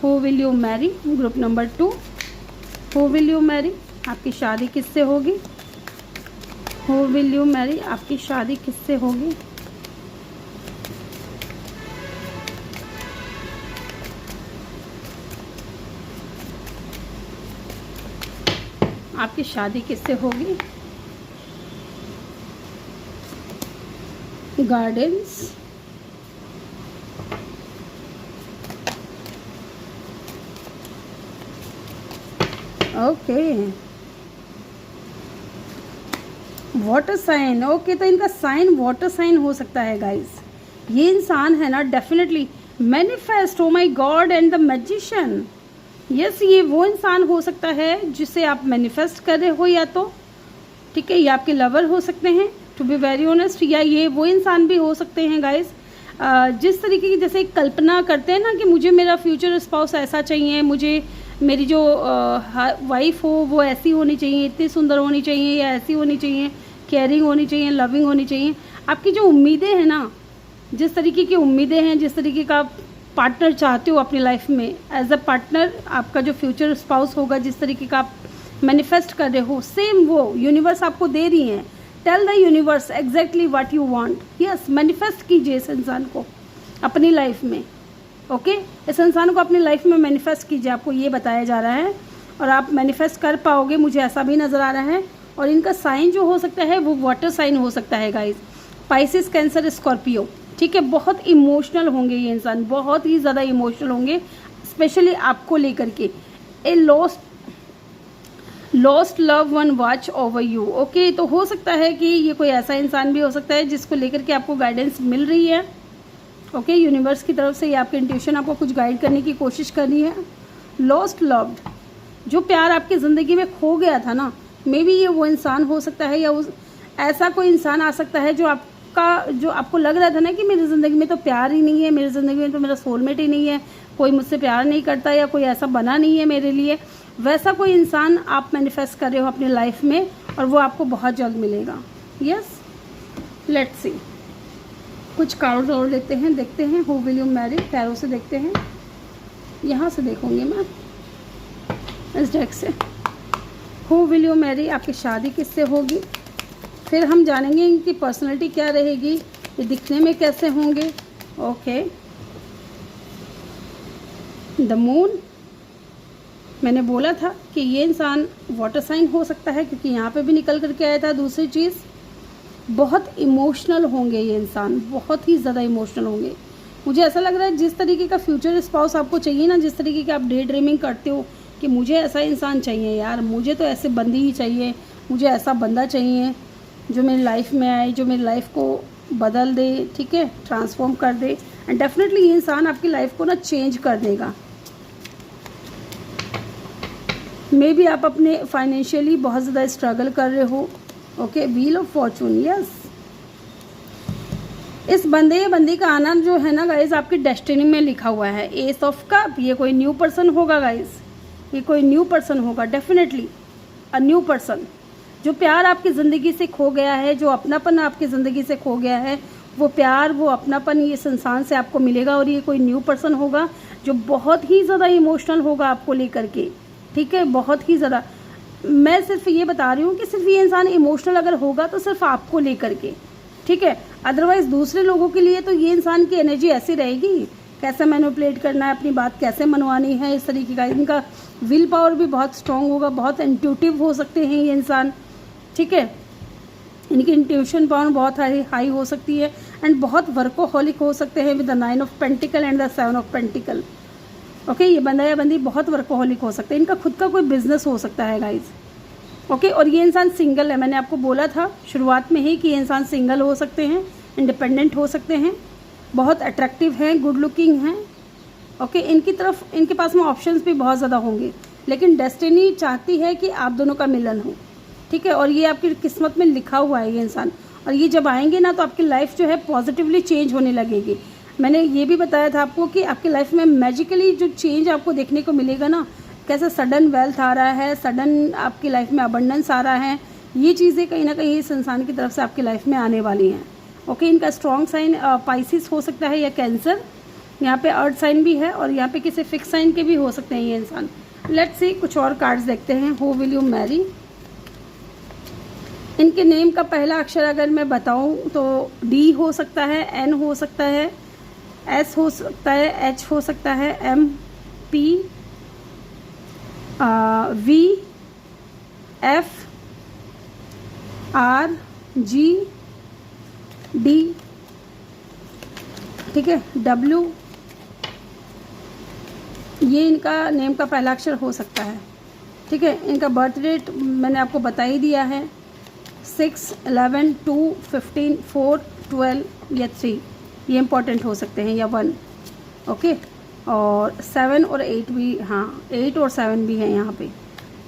Who will you marry, group number 2। Who will you marry, आपकी शादी किससे होगी? हु विल यू मैरी, आपकी शादी किससे होगी? आपकी शादी किससे होगी? Gardens, okay, water sign. Okay, तो इनका साइन वाटर साइन हो सकता है गाइस। ये इंसान है ना, definitely manifest, oh my God, and the magician. Yes, ये वो इंसान हो सकता है जिसे आप मैनिफेस्ट कर रहे हो, या तो ठीक है, ये आपके लवर हो सकते हैं टू बी वेरी ऑनेस्ट, या ये वो इंसान भी हो सकते हैं गाइस जिस तरीके की जैसे कल्पना करते हैं ना कि मुझे मेरा फ्यूचर स्पाउस ऐसा चाहिए, मुझे मेरी जो वाइफ हो वो ऐसी होनी चाहिए, इतनी सुंदर होनी चाहिए, या ऐसी होनी चाहिए, केयरिंग होनी चाहिए, लविंग होनी चाहिए। आपकी जो उम्मीदें हैं ना, जिस तरीके की उम्मीदें हैं, जिस तरीके का पार्टनर चाहते हो अपनी लाइफ में एज अ पार्टनर, आपका जो फ्यूचर स्पाउस होगा, जिस तरीके का आप मैनिफेस्ट कर रहे हो, सेम वो यूनिवर्स आपको दे रही हैं। Tell the universe exactly what you want. Yes, manifest कीजिए इस इंसान को अपनी लाइफ में। ओके, इस इंसान को अपनी लाइफ में मैनिफेस्ट कीजिए, आपको ये बताया जा रहा है, और आप मैनिफेस्ट कर पाओगे, मुझे ऐसा भी नज़र आ रहा है। और इनका साइन जो हो सकता है वो वाटर साइन हो सकता है गाइस, पाइसिस, कैंसर, स्कॉर्पियो। ठीक है, बहुत इमोशनल होंगे ये इंसान, बहुत ही ज़्यादा इमोशनल होंगे, स्पेशली आपको लेकर के। A lost love one watch over you. Okay, तो हो सकता है कि ये कोई ऐसा इंसान भी हो सकता है जिसको लेकर के आपको गाइडेंस मिल रही है। ओके, यूनिवर्स की तरफ से ये आपके इंट्यूशन आपको कुछ गाइड करने की कोशिश कर रही है। लॉस्ट लव्ड, जो प्यार आपकी ज़िंदगी में खो गया था ना, मे बी ये वो इंसान हो सकता है, या उस ऐसा कोई इंसान आ सकता है जो आपको लग रहा था ना कि मेरी ज़िंदगी में तो प्यार ही नहीं है, मेरी ज़िंदगी में तो मेरा सोलमेट ही नहीं है, कोई मुझसे प्यार नहीं करता, या कोई ऐसा बना नहीं है मेरे लिए। वैसा कोई इंसान आप मैनिफेस्ट कर रहे हो अपनी लाइफ में, और वो आपको बहुत जल्द मिलेगा। यस, लेट्स सी, कुछ कार्ड और लेते हैं, देखते हैं हु विल यू मैरी। पैरों से देखते हैं, यहाँ से देखूंगी मैं इस डेक से। हु विल यू मैरी, आपकी शादी किससे होगी, फिर हम जानेंगे इनकी पर्सनैलिटी क्या रहेगी, ये दिखने में कैसे होंगे। ओके, द मून, मैंने बोला था कि ये इंसान वाटर साइन हो सकता है, क्योंकि यहाँ पे भी निकल करके आया था। दूसरी चीज़, बहुत इमोशनल होंगे ये इंसान, बहुत ही ज़्यादा इमोशनल होंगे। मुझे ऐसा लग रहा है जिस तरीके का फ्यूचर स्पाउस आपको चाहिए ना, जिस तरीके की आप डे ड्रीमिंग करते हो कि मुझे ऐसा इंसान चाहिए यार, मुझे तो ऐसे बंदी ही चाहिए, मुझे ऐसा बंदा चाहिए जो मेरी लाइफ में आए, जो मेरी लाइफ को बदल दे, ठीक है, ट्रांसफॉर्म कर दे। एंड डेफिनेटली ये इंसान आपकी लाइफ को ना चेंज कर देगा। मे बी आप अपने फाइनेंशियली बहुत ज़्यादा स्ट्रगल कर रहे हो। Okay, wheel of Fortune, yes, इस बंदे या बंदी का आना जो है ना गाइस, आपकी डेस्टिनी में लिखा हुआ है। एस ऑफ कप, ये कोई न्यू पर्सन होगा गाइस, ये कोई न्यू पर्सन होगा, डेफिनेटली अ न्यू पर्सन। जो प्यार आपकी ज़िंदगी से खो गया है, जो अपनापन आपकी ज़िंदगी से खो गया है, वो प्यार, वो अपनापन ये इंसान से आपको मिलेगा। और ये कोई न्यू पर्सन होगा जो बहुत ही ज़्यादा इमोशनल होगा आपको लेकर के। ठीक है, बहुत ही ज़्यादा। मैं सिर्फ ये बता रही हूँ कि सिर्फ ये इंसान इमोशनल अगर होगा तो सिर्फ आपको लेकर के, ठीक है। अदरवाइज़ दूसरे लोगों के लिए तो ये इंसान की एनर्जी ऐसी रहेगी, कैसे मैनिपुलेट करना है, अपनी बात कैसे मनवानी है, इस तरीके का। इनका विल पावर भी बहुत स्ट्रॉन्ग होगा, बहुत इंट्यूटिव हो सकते हैं ये इंसान, ठीक है। इनकी इंट्यूशन पावर बहुत हाई हो सकती है, एंड बहुत वर्कोहॉलिक हो सकते हैं with the 9 of pentacle and the 7 of pentacle. Okay, ये बंदा या बंदी बहुत वर्कोहॉलिक हो सकते हैं, इनका खुद का कोई बिजनेस हो सकता है गाइज। ओके, और ये इंसान सिंगल है। मैंने आपको बोला था शुरुआत में ही कि ये इंसान सिंगल हो सकते हैं, इंडिपेंडेंट हो सकते हैं, बहुत अट्रैक्टिव हैं, गुड लुकिंग हैं। ओके, इनके पास में ऑप्शंस भी बहुत ज़्यादा होंगे, लेकिन डेस्टिनी चाहती है कि आप दोनों का मिलन हो, ठीक है। और ये आपकी किस्मत में लिखा हुआ है ये इंसान, और ये जब आएंगे ना तो आपकी लाइफ जो है पॉजिटिवली चेंज होने लगेगी। मैंने ये भी बताया था आपको कि आपकी लाइफ में मैजिकली जो चेंज आपको देखने को मिलेगा ना, कैसे सडन वेल्थ आ रहा है, सडन आपकी लाइफ में अबंडेंस आ रहा है, ये चीज़ें कहीं ना कहीं इस इंसान की तरफ से आपकी लाइफ में आने वाली हैं। ओके, इनका स्ट्रॉन्ग साइन पाइसिस हो सकता है या कैंसर, यहाँ पे अर्थ साइन भी है, और यहाँ पे किसी फिक्स साइन के भी हो सकते हैं ये इंसान। लेट्स सी, कुछ और कार्ड्स देखते हैं। हु विल यू मैरी, इनके नेम का पहला अक्षर अगर मैं बताऊं तो डी हो सकता है, एन हो सकता है, एस हो सकता है, एच हो सकता है, M, P, V, F, R, G, D, ठीक है, डब्ल्यू, ये इनका नेम का पहला अक्षर हो सकता है, ठीक है। इनका बर्थ डेट मैंने आपको बता ही दिया है, 6, 11, 2, 15, 4, 12 या 3, ये इंपॉर्टेंट हो सकते हैं, या 1। ओके, और 7 और 8 भी, हाँ 8 और 7 भी हैं यहाँ पे,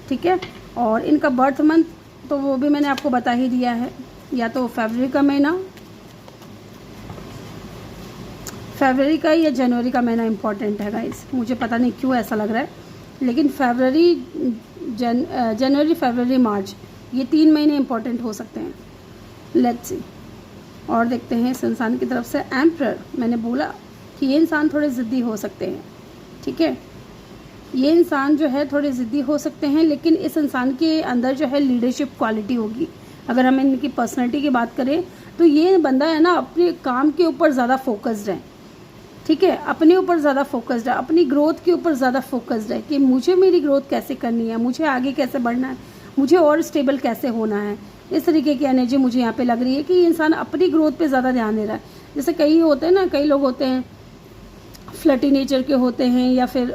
ठीक है। और इनका बर्थ मंथ तो वो भी मैंने आपको बता ही दिया है। या तो फरवरी का महीना, फरवरी का या जनवरी का महीना इम्पॉर्टेंट है गाइस, मुझे पता नहीं क्यों ऐसा लग रहा है, लेकिन फरवरी, जनवरी, फरवरी, मार्च, ये 3 महीने इम्पॉर्टेंट हो सकते हैं। Let's see. और देखते हैं इस इंसान की तरफ से एम्परर। मैंने बोला कि ये इंसान थोड़े ज़िद्दी हो सकते हैं, ठीक है, ये इंसान जो है थोड़े ज़िद्दी हो सकते हैं, लेकिन इस इंसान के अंदर जो है लीडरशिप क्वालिटी होगी। अगर हम इनकी पर्सनैलिटी की बात करें तो ये बंदा है ना अपने काम के ऊपर ज़्यादा फोकस्ड है, ठीक है, अपने ऊपर ज़्यादा फोकस्ड है, अपनी ग्रोथ के ऊपर ज़्यादा फोकस्ड है कि मुझे मेरी ग्रोथ कैसे करनी है, मुझे आगे कैसे बढ़ना है, मुझे और स्टेबल कैसे होना है। इस तरीके की एनर्जी मुझे यहाँ पे लग रही है कि ये इंसान अपनी ग्रोथ पे ज़्यादा ध्यान दे रहा है। जैसे कई होते हैं ना, कई लोग होते हैं फ्लर्टी नेचर के होते हैं या फिर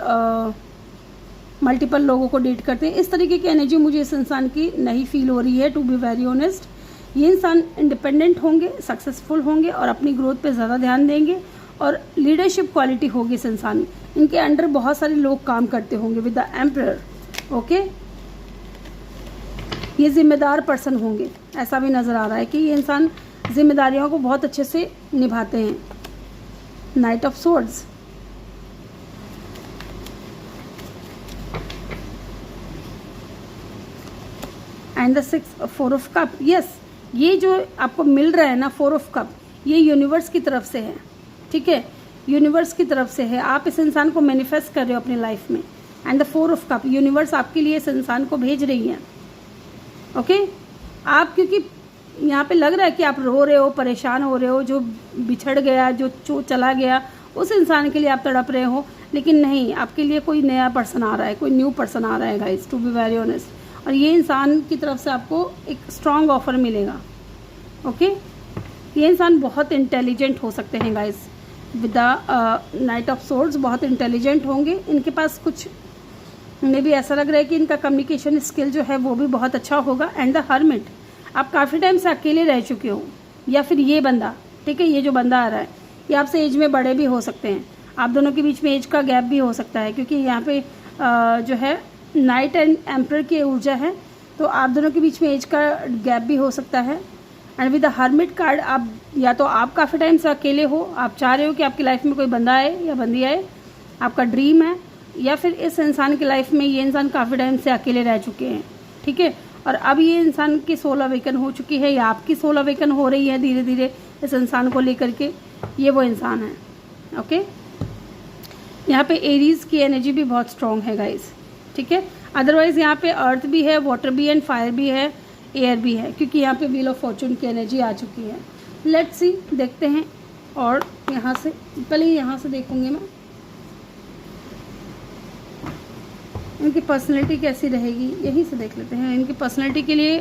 मल्टीपल लोगों को डेट करते हैं। इस तरीके की एनर्जी मुझे इस इंसान की नहीं फील हो रही है, टू बी वेरी ऑनेस्ट। ये इंसान इंडिपेंडेंट होंगे, सक्सेसफुल होंगे और अपनी ग्रोथ पे ज़्यादा ध्यान देंगे और लीडरशिप क्वालिटी होगी इस इंसान में। इनके अंडर बहुत सारे लोग काम करते होंगे विद द एम्परर, ओके। ये जिम्मेदार पर्सन होंगे, ऐसा भी नज़र आ रहा है कि ये इंसान जिम्मेदारियों को बहुत अच्छे से निभाते हैं। Night of swords, and the 4 of cup. Yes, ये जो आपको मिल रहा है ना 4 ऑफ कप, ये यूनिवर्स की तरफ से है, ठीक है, यूनिवर्स की तरफ से है। आप इस इंसान को मैनिफेस्ट कर रहे हो अपनी लाइफ में, and the 4 of cup universe आपके लिए इस इंसान को भेज रही है, ओके। आप क्योंकि यहाँ पे लग रहा है कि आप रो रहे हो, परेशान हो रहे हो, जो बिछड़ गया, जो चला गया, उस इंसान के लिए आप तड़प रहे हो, लेकिन नहीं, आपके लिए कोई नया पर्सन आ रहा है, कोई न्यू पर्सन आ रहा है guys, to be very honest. और ये इंसान की तरफ से आपको एक स्ट्रॉन्ग ऑफर मिलेगा, ओके। ये इंसान बहुत इंटेलिजेंट हो सकते हैं guys with the night of swords, बहुत इंटेलिजेंट होंगे। इनके पास कुछ में भी ऐसा लग रहा है कि इनका कम्युनिकेशन स्किल जो है वो भी बहुत अच्छा होगा। एंड द हर्मिट, आप काफ़ी टाइम से अकेले रह चुके हो, या फिर ये बंदा, ठीक है, ये जो बंदा आ रहा है ये आपसे एज में बड़े भी हो सकते हैं, आप दोनों के बीच में एज का गैप भी हो सकता है, क्योंकि यहाँ पे जो है नाइट एंड एम्परर की ऊर्जा है, तो आप दोनों के बीच में एज का गैप भी हो सकता है। And with the hermit card, आप या तो आप काफ़ी टाइम से अकेले हो, आप चाह रहे हो कि आपकी लाइफ में कोई बंदा आए या बंदी आए, आपका ड्रीम है, या फिर इस इंसान की लाइफ में ये इंसान काफ़ी टाइम से अकेले रह चुके हैं, ठीक है, और अब ये इंसान की सोल अवेकन हो चुकी है या आपकी सोल अवेकन हो रही है धीरे धीरे इस इंसान को लेकर के। ये वो इंसान है, ओके। यहाँ पे एरीज की एनर्जी भी बहुत स्ट्रॉन्ग है गाइस, ठीक है। अदरवाइज यहाँ पे अर्थ भी है, वाटर भी एंड फायर भी है, एयर भी है, क्योंकि यहाँ पे व्हील ऑफ फॉर्चून की एनर्जी आ चुकी है। लेट्स सी, देखते हैं। और यहाँ से पहले यहाँ से देखूंगी मैं इनकी पर्सनैलिटी कैसी रहेगी, यहीं से देख लेते हैं। इनकी पर्सनैलिटी के लिए,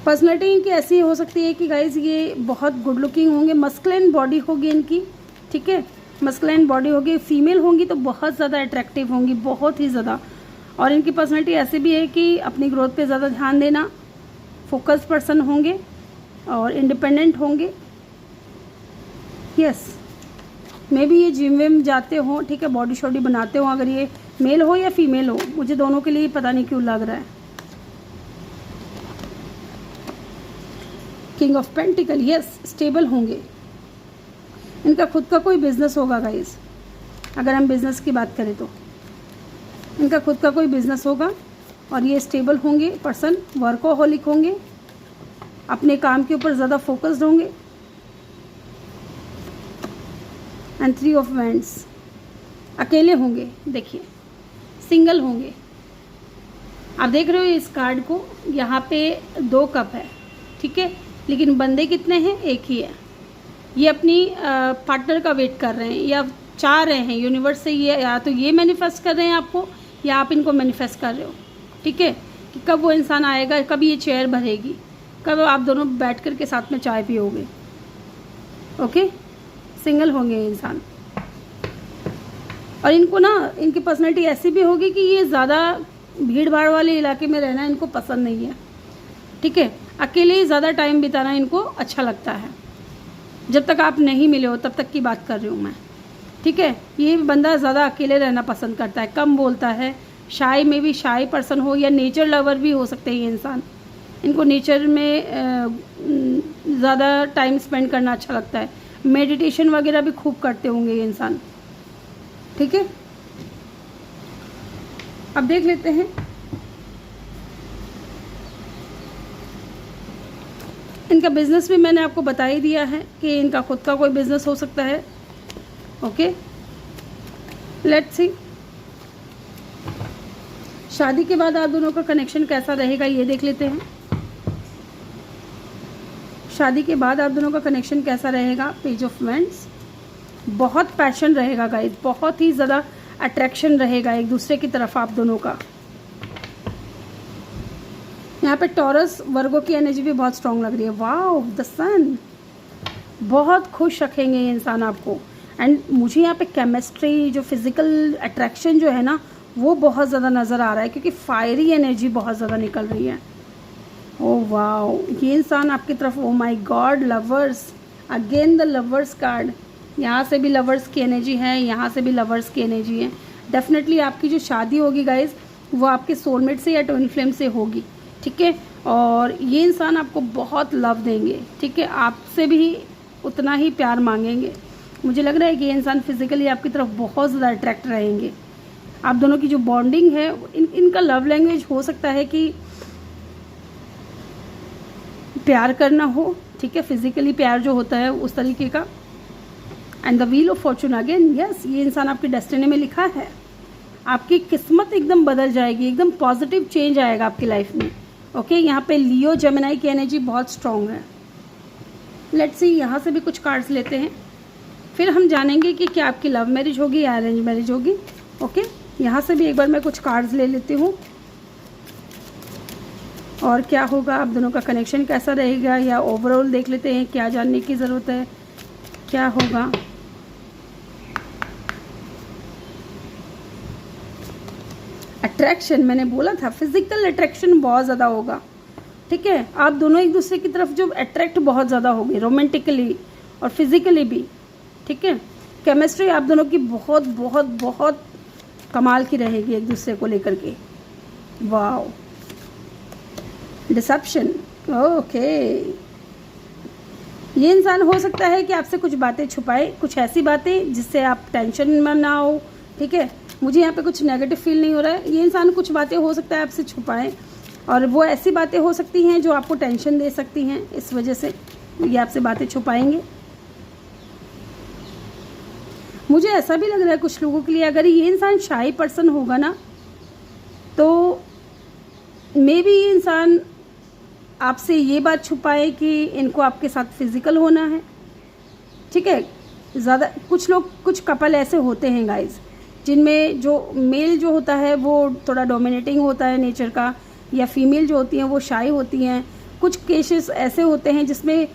पर्सनैलिटी इनकी ऐसी हो सकती है कि गाइज ये बहुत गुड लुकिंग होंगे, मस्कुलिन बॉडी होगी इनकी, ठीक है, मस्कुलिन बॉडी होगी, फीमेल होंगी तो बहुत ज़्यादा अट्रैक्टिव होंगी, बहुत ही ज़्यादा। और इनकी पर्सनैलिटी ऐसी भी है कि अपनी ग्रोथ पे ज़्यादा ध्यान देना, फोकस पर्सन होंगे और इंडिपेंडेंट होंगे। यस, मे बी ये जिम विम जाते हो, ठीक है, बॉडी शॉडी बनाते हो, अगर ये मेल हो या फीमेल हो, मुझे दोनों के लिए पता नहीं क्यों लग रहा है। King of pentacle, yes, stable होंगे। इनका खुद का कोई बिजनेस होगा गाइस, अगर हम बिजनेस की बात करें तो इनका खुद का कोई बिजनेस होगा और ये स्टेबल होंगे पर्सन, वर्कोहॉलिक होंगे, अपने काम के ऊपर ज़्यादा फोकस्ड होंगे। एंड 3 ऑफ वैंड्स, अकेले होंगे, देखिए सिंगल होंगे। आप देख रहे हो इस कार्ड को, यहाँ पे 2 कप है, ठीक है, लेकिन बंदे कितने हैं, एक ही है। ये अपनी पार्टनर का वेट कर रहे हैं या चाह रहे हैं यूनिवर्स से, ये या तो ये मैनिफेस्ट कर रहे हैं आपको या आप इनको मैनिफेस्ट कर रहे हो, ठीक है, कि कब वो इंसान आएगा, कब ये चेयर भरेगी, कब आप दोनों बैठ कर के साथ में चाय पियोगे, ओके। सिंगल होंगे ये इंसान। और इनको ना, इनकी पर्सनैलिटी ऐसी भी होगी कि ये ज़्यादा भीड़ भाड़ वाले इलाके में रहना इनको पसंद नहीं है, ठीक है, अकेले ज़्यादा टाइम बिताना इनको अच्छा लगता है। जब तक आप नहीं मिले हो तब तक की बात कर रही हूँ मैं, ठीक है। ये बंदा ज़्यादा अकेले रहना पसंद करता है, कम बोलता है, शाय में भी शाय पर्सन हो या नेचर लवर भी हो सकते हैं ये इंसान। इनको नेचर में ज़्यादा टाइम स्पेंड करना अच्छा लगता है, मेडिटेशन वगैरह भी खूब करते होंगे ये इंसान। ठीक है, अब देख लेते हैं इनका बिजनेस भी मैंने आपको बता ही दिया है कि इनका खुद का कोई बिजनेस हो सकता है। ओके, लेट्स सी शादी के बाद आप दोनों का कनेक्शन कैसा रहेगा ये देख लेते हैं। शादी के बाद आप दोनों का कनेक्शन कैसा रहेगा। पेज ऑफ वेंड्स, बहुत पैशन रहेगा गाइस, बहुत ही ज़्यादा अट्रैक्शन रहेगा एक दूसरे की तरफ आप दोनों का। यहाँ पे टॉरस वर्गो की एनर्जी भी बहुत स्ट्रांग लग रही है। वाओ, द सन, बहुत खुश रखेंगे ये इंसान आपको। एंड मुझे यहाँ पे केमिस्ट्री, जो फिजिकल अट्रैक्शन जो है ना, वो बहुत ज़्यादा नज़र आ रहा है क्योंकि फायरी एनर्जी बहुत ज़्यादा निकल रही है। ओह वाओ, ये इंसान आपकी तरफ, oh my God, lovers, again the lovers card. यहाँ से भी लवर्स की एनर्जी है, यहाँ से भी लवर्स की एनर्जी है। डेफिनेटली आपकी जो शादी होगी गाइज वो आपके सोलमेट से या ट्विन फ्लेम से होगी। ठीक है, और ये इंसान आपको बहुत लव देंगे। ठीक है, आपसे भी उतना ही प्यार मांगेंगे। मुझे लग रहा है कि ये इंसान फिजिकली आपकी तरफ बहुत ज़्यादा अट्रैक्ट रहेंगे। आप दोनों की जो बॉन्डिंग है, इनका लव लैंग्वेज हो सकता है कि प्यार करना हो। ठीक है, फिजिकली प्यार जो होता है उस तरीके का। And the wheel of Fortune again, yes, ये इंसान आपकी डेस्टिनी में लिखा है। आपकी किस्मत एकदम बदल जाएगी, एकदम पॉजिटिव चेंज आएगा आपकी लाइफ में। ओके, यहाँ पे लियो जेमिनाई की एनर्जी बहुत स्ट्रॉन्ग है। लेट्स सी, यहाँ से भी कुछ कार्ड्स लेते हैं, फिर हम जानेंगे कि क्या आपकी लव मैरिज होगी या अरेंज मैरिज होगी। ओके, यहाँ से भी एक बार मैं कुछ कार्ड्स ले लेती हूँ, और क्या होगा, आप दोनों का कनेक्शन कैसा रहेगा, या ओवरऑल देख लेते हैं क्या जानने की ज़रूरत है, क्या होगा। अट्रैक्शन, मैंने बोला था फिजिकल अट्रैक्शन बहुत ज़्यादा होगा। ठीक है, आप दोनों एक दूसरे की तरफ जो अट्रैक्ट बहुत ज़्यादा होगी, रोमांटिकली और फिजिकली भी। ठीक है, केमिस्ट्री आप दोनों की बहुत बहुत बहुत कमाल की रहेगी एक दूसरे को लेकर के। वाओ, डिसेप्शन, ओके, ये इंसान हो सकता है कि आपसे कुछ बातें छुपाए, कुछ ऐसी बातें जिससे आप टेंशन में ना हो। ठीक है, मुझे यहाँ पे कुछ नेगेटिव फील नहीं हो रहा है। ये इंसान कुछ बातें हो सकता है आपसे छुपाएं, और वो ऐसी बातें हो सकती हैं जो आपको टेंशन दे सकती हैं, इस वजह से ये आपसे बातें छुपाएंगे। मुझे ऐसा भी लग रहा है कुछ लोगों के लिए, अगर ये इंसान शाई पर्सन होगा ना, तो मे बी ये इंसान आपसे ये बात छुपाए कि इनको आपके साथ फिजिकल होना है। ठीक है, ज़्यादा कुछ लोग, कुछ कपल ऐसे होते हैं गाइज, जिनमें जो मेल जो होता है वो थोड़ा डोमिनेटिंग होता है नेचर का, या फीमेल जो होती हैं वो शाई होती हैं। कुछ केसेस ऐसे होते हैं जिसमें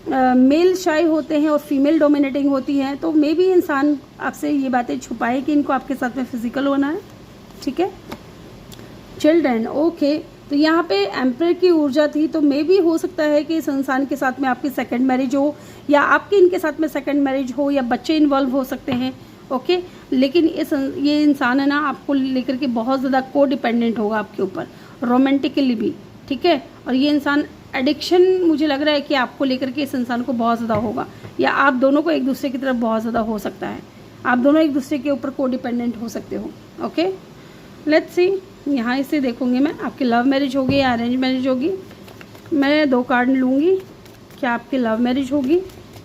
मेल शाई होते हैं और फीमेल डोमिनेटिंग होती हैं। तो मे बी इंसान आपसे ये बातें छुपाए कि इनको आपके साथ में फिजिकल होना है। ठीक है, चिल्ड्रन, ओके, तो यहाँ पे एम्परर की ऊर्जा थी, तो मे भी हो सकता है कि इस इंसान के साथ में आपकी सेकंड मैरिज हो, या आपकी इनके साथ में सेकंड मैरिज हो, या बच्चे इन्वॉल्व हो सकते हैं। ओके, लेकिन ये इंसान है ना, आपको लेकर के बहुत ज़्यादा को डिपेंडेंट होगा आपके ऊपर, रोमांटिकली भी। ठीक है, और ये इंसान एडिक्शन, मुझे लग रहा है कि आपको लेकर के इस इंसान को बहुत ज़्यादा होगा, या आप दोनों को एक दूसरे की तरफ बहुत ज़्यादा हो सकता है। आप दोनों एक दूसरे के ऊपर को डिपेंडेंट हो सकते हो। ओके, लेट्स सी, यहाँ से देखूँगी मैं आपकी लव मैरिज होगी या अरेंज मैरिज होगी। मैं 2 कार्ड लूँगी, क्या आपकी लव मैरिज होगी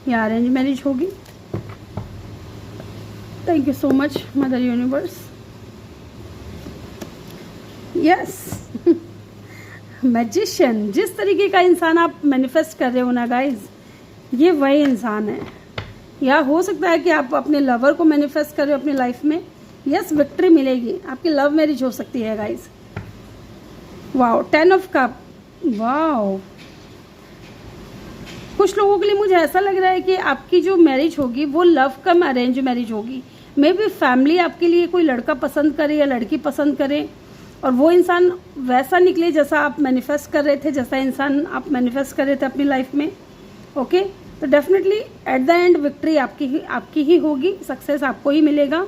या अरेंज मैरिज होगी। Thank you so much mother universe. Yes, magician, जिस तरीके का इंसान आप मैनिफेस्ट कर रहे हो ना गाइज, ये वही इंसान है। या हो सकता है कि आप अपने लवर को मैनिफेस्ट कर रहे हो अपनी लाइफ में। यस, विक्ट्री मिलेगी, आपकी लव मैरिज हो सकती है guys. Wow, 10 of cup, wow. कुछ लोगों के लिए मुझे ऐसा लग रहा है कि आपकी जो मैरिज होगी वो लव कम अरेंज मैरिज होगी। मे बी फैमिली आपके लिए कोई लड़का पसंद करे या लड़की पसंद करे, और वो इंसान वैसा निकले जैसा आप मैनिफेस्ट कर रहे थे, जैसा इंसान आप मैनिफेस्ट कर रहे थे अपनी लाइफ में। ओके, तो definitely at the end victory आपकी ही होगी, सक्सेस आपको ही मिलेगा।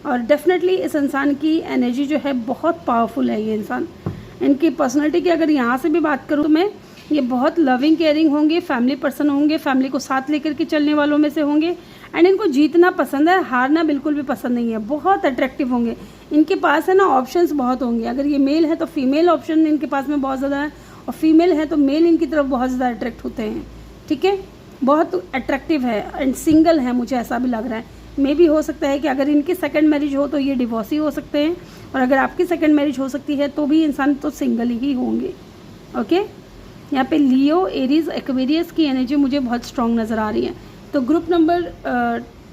और डेफिनेटली इस इंसान की एनर्जी जो है बहुत पावरफुल है। ये इंसान, इनकी पर्सनैलिटी की अगर यहाँ से भी बात करूँ तो मैं, ये बहुत लविंग केयरिंग होंगे, फैमिली पर्सन होंगे, फैमिली को साथ लेकर के चलने वालों में से होंगे। एंड इनको जीतना पसंद है, हारना बिल्कुल भी पसंद नहीं है। बहुत अट्रैक्टिव होंगे, इनके पास है ना ऑप्शंस बहुत होंगे। अगर ये मेल है तो फीमेल ऑप्शन इनके पास में बहुत ज़्यादा है, और फीमेल है तो मेल इनकी तरफ बहुत ज़्यादा अट्रैक्ट होते हैं। ठीक है, बहुत अट्रैक्टिव है एंड सिंगल है, मुझे ऐसा भी लग रहा है। मे भी हो सकता है कि अगर इनकी सेकंड मैरिज हो तो ये डिवोर्सी हो सकते हैं, और अगर आपकी सेकंड मैरिज हो सकती है तो भी इंसान तो सिंगल ही होंगे। ओके, यहाँ पे लियो, एरीज, एक्वेरियस की एनर्जी मुझे बहुत स्ट्रॉन्ग नज़र आ रही है। तो ग्रुप नंबर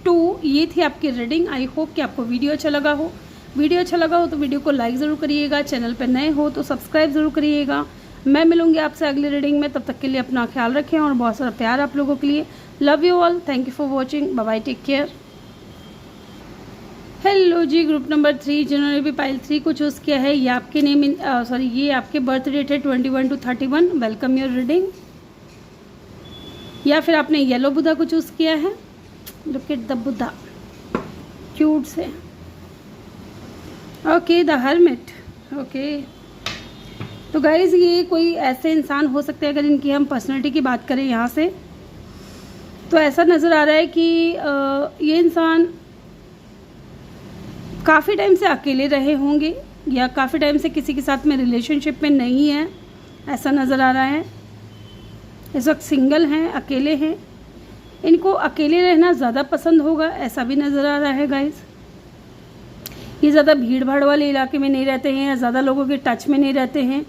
2 ये थी आपकी रीडिंग। आई होप कि आपको वीडियो अच्छा लगा हो। वीडियो अच्छा लगा हो तो वीडियो को लाइक ज़रूर करिएगा, चैनल पर नए हो तो सब्सक्राइब ज़रूर करिएगा। मैं मिलूंगी आपसे अगली रीडिंग में, तब तक के लिए अपना ख्याल रखें और बहुत सारा प्यार आप लोगों के लिए। Love you all, thank you for watching, bye bye, take care. Hello जी, ग्रुप नंबर 3 जिन्होंने भी पाइल 3 को चूज़ किया है, ये आपके नेम ये आपके बर्थ डेट है 21 to 31, वेलकम योर रीडिंग। या फिर आपने येलो बुधा को चूज़ किया है, look at the Buddha, cute से। Okay, the hermit. ओके, तो गाइज ये कोई ऐसे इंसान हो सकते हैं, अगर इनकी हम पर्सनैलिटी की बात करें यहाँ से, तो ऐसा नज़र आ रहा है कि ये इंसान काफ़ी टाइम से अकेले रहे होंगे, या काफ़ी टाइम से किसी के साथ में रिलेशनशिप में नहीं है, ऐसा नज़र आ रहा है। इस वक्त सिंगल हैं, अकेले हैं। इनको अकेले रहना ज़्यादा पसंद होगा, ऐसा भी नज़र आ रहा है गाइस। ये ज़्यादा भीड़ भाड़ वाले इलाके में नहीं रहते हैं, या ज़्यादा लोगों के टच में नहीं रहते हैं,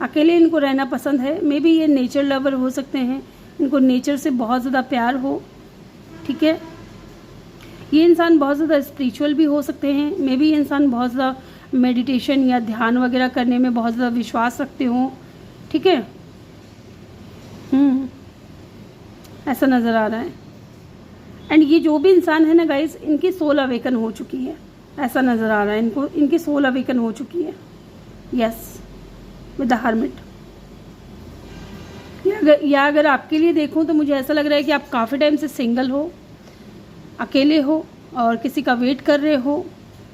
अकेले इनको रहना पसंद है। मे बी ये नेचर लवर हो सकते हैं, इनको नेचर से बहुत ज़्यादा प्यार हो। ठीक है, ये इंसान बहुत ज़्यादा स्पिरिचुअल भी हो सकते हैं। मे बी ये इंसान बहुत ज़्यादा मेडिटेशन या ध्यान वगैरह करने में बहुत ज़्यादा विश्वास रखते हों। ठीक है, ऐसा नज़र आ रहा है। एंड ये जो भी इंसान है ना गाइस, इनकी सोल अवेकन हो चुकी है, ऐसा नज़र आ रहा है। इनको, इनकी सोल अवेकन हो चुकी है। Yes, with the hermit. या अगर आपके लिए देखूं तो मुझे ऐसा लग रहा है कि आप काफ़ी टाइम से सिंगल हो, अकेले हो, और किसी का वेट कर रहे हो,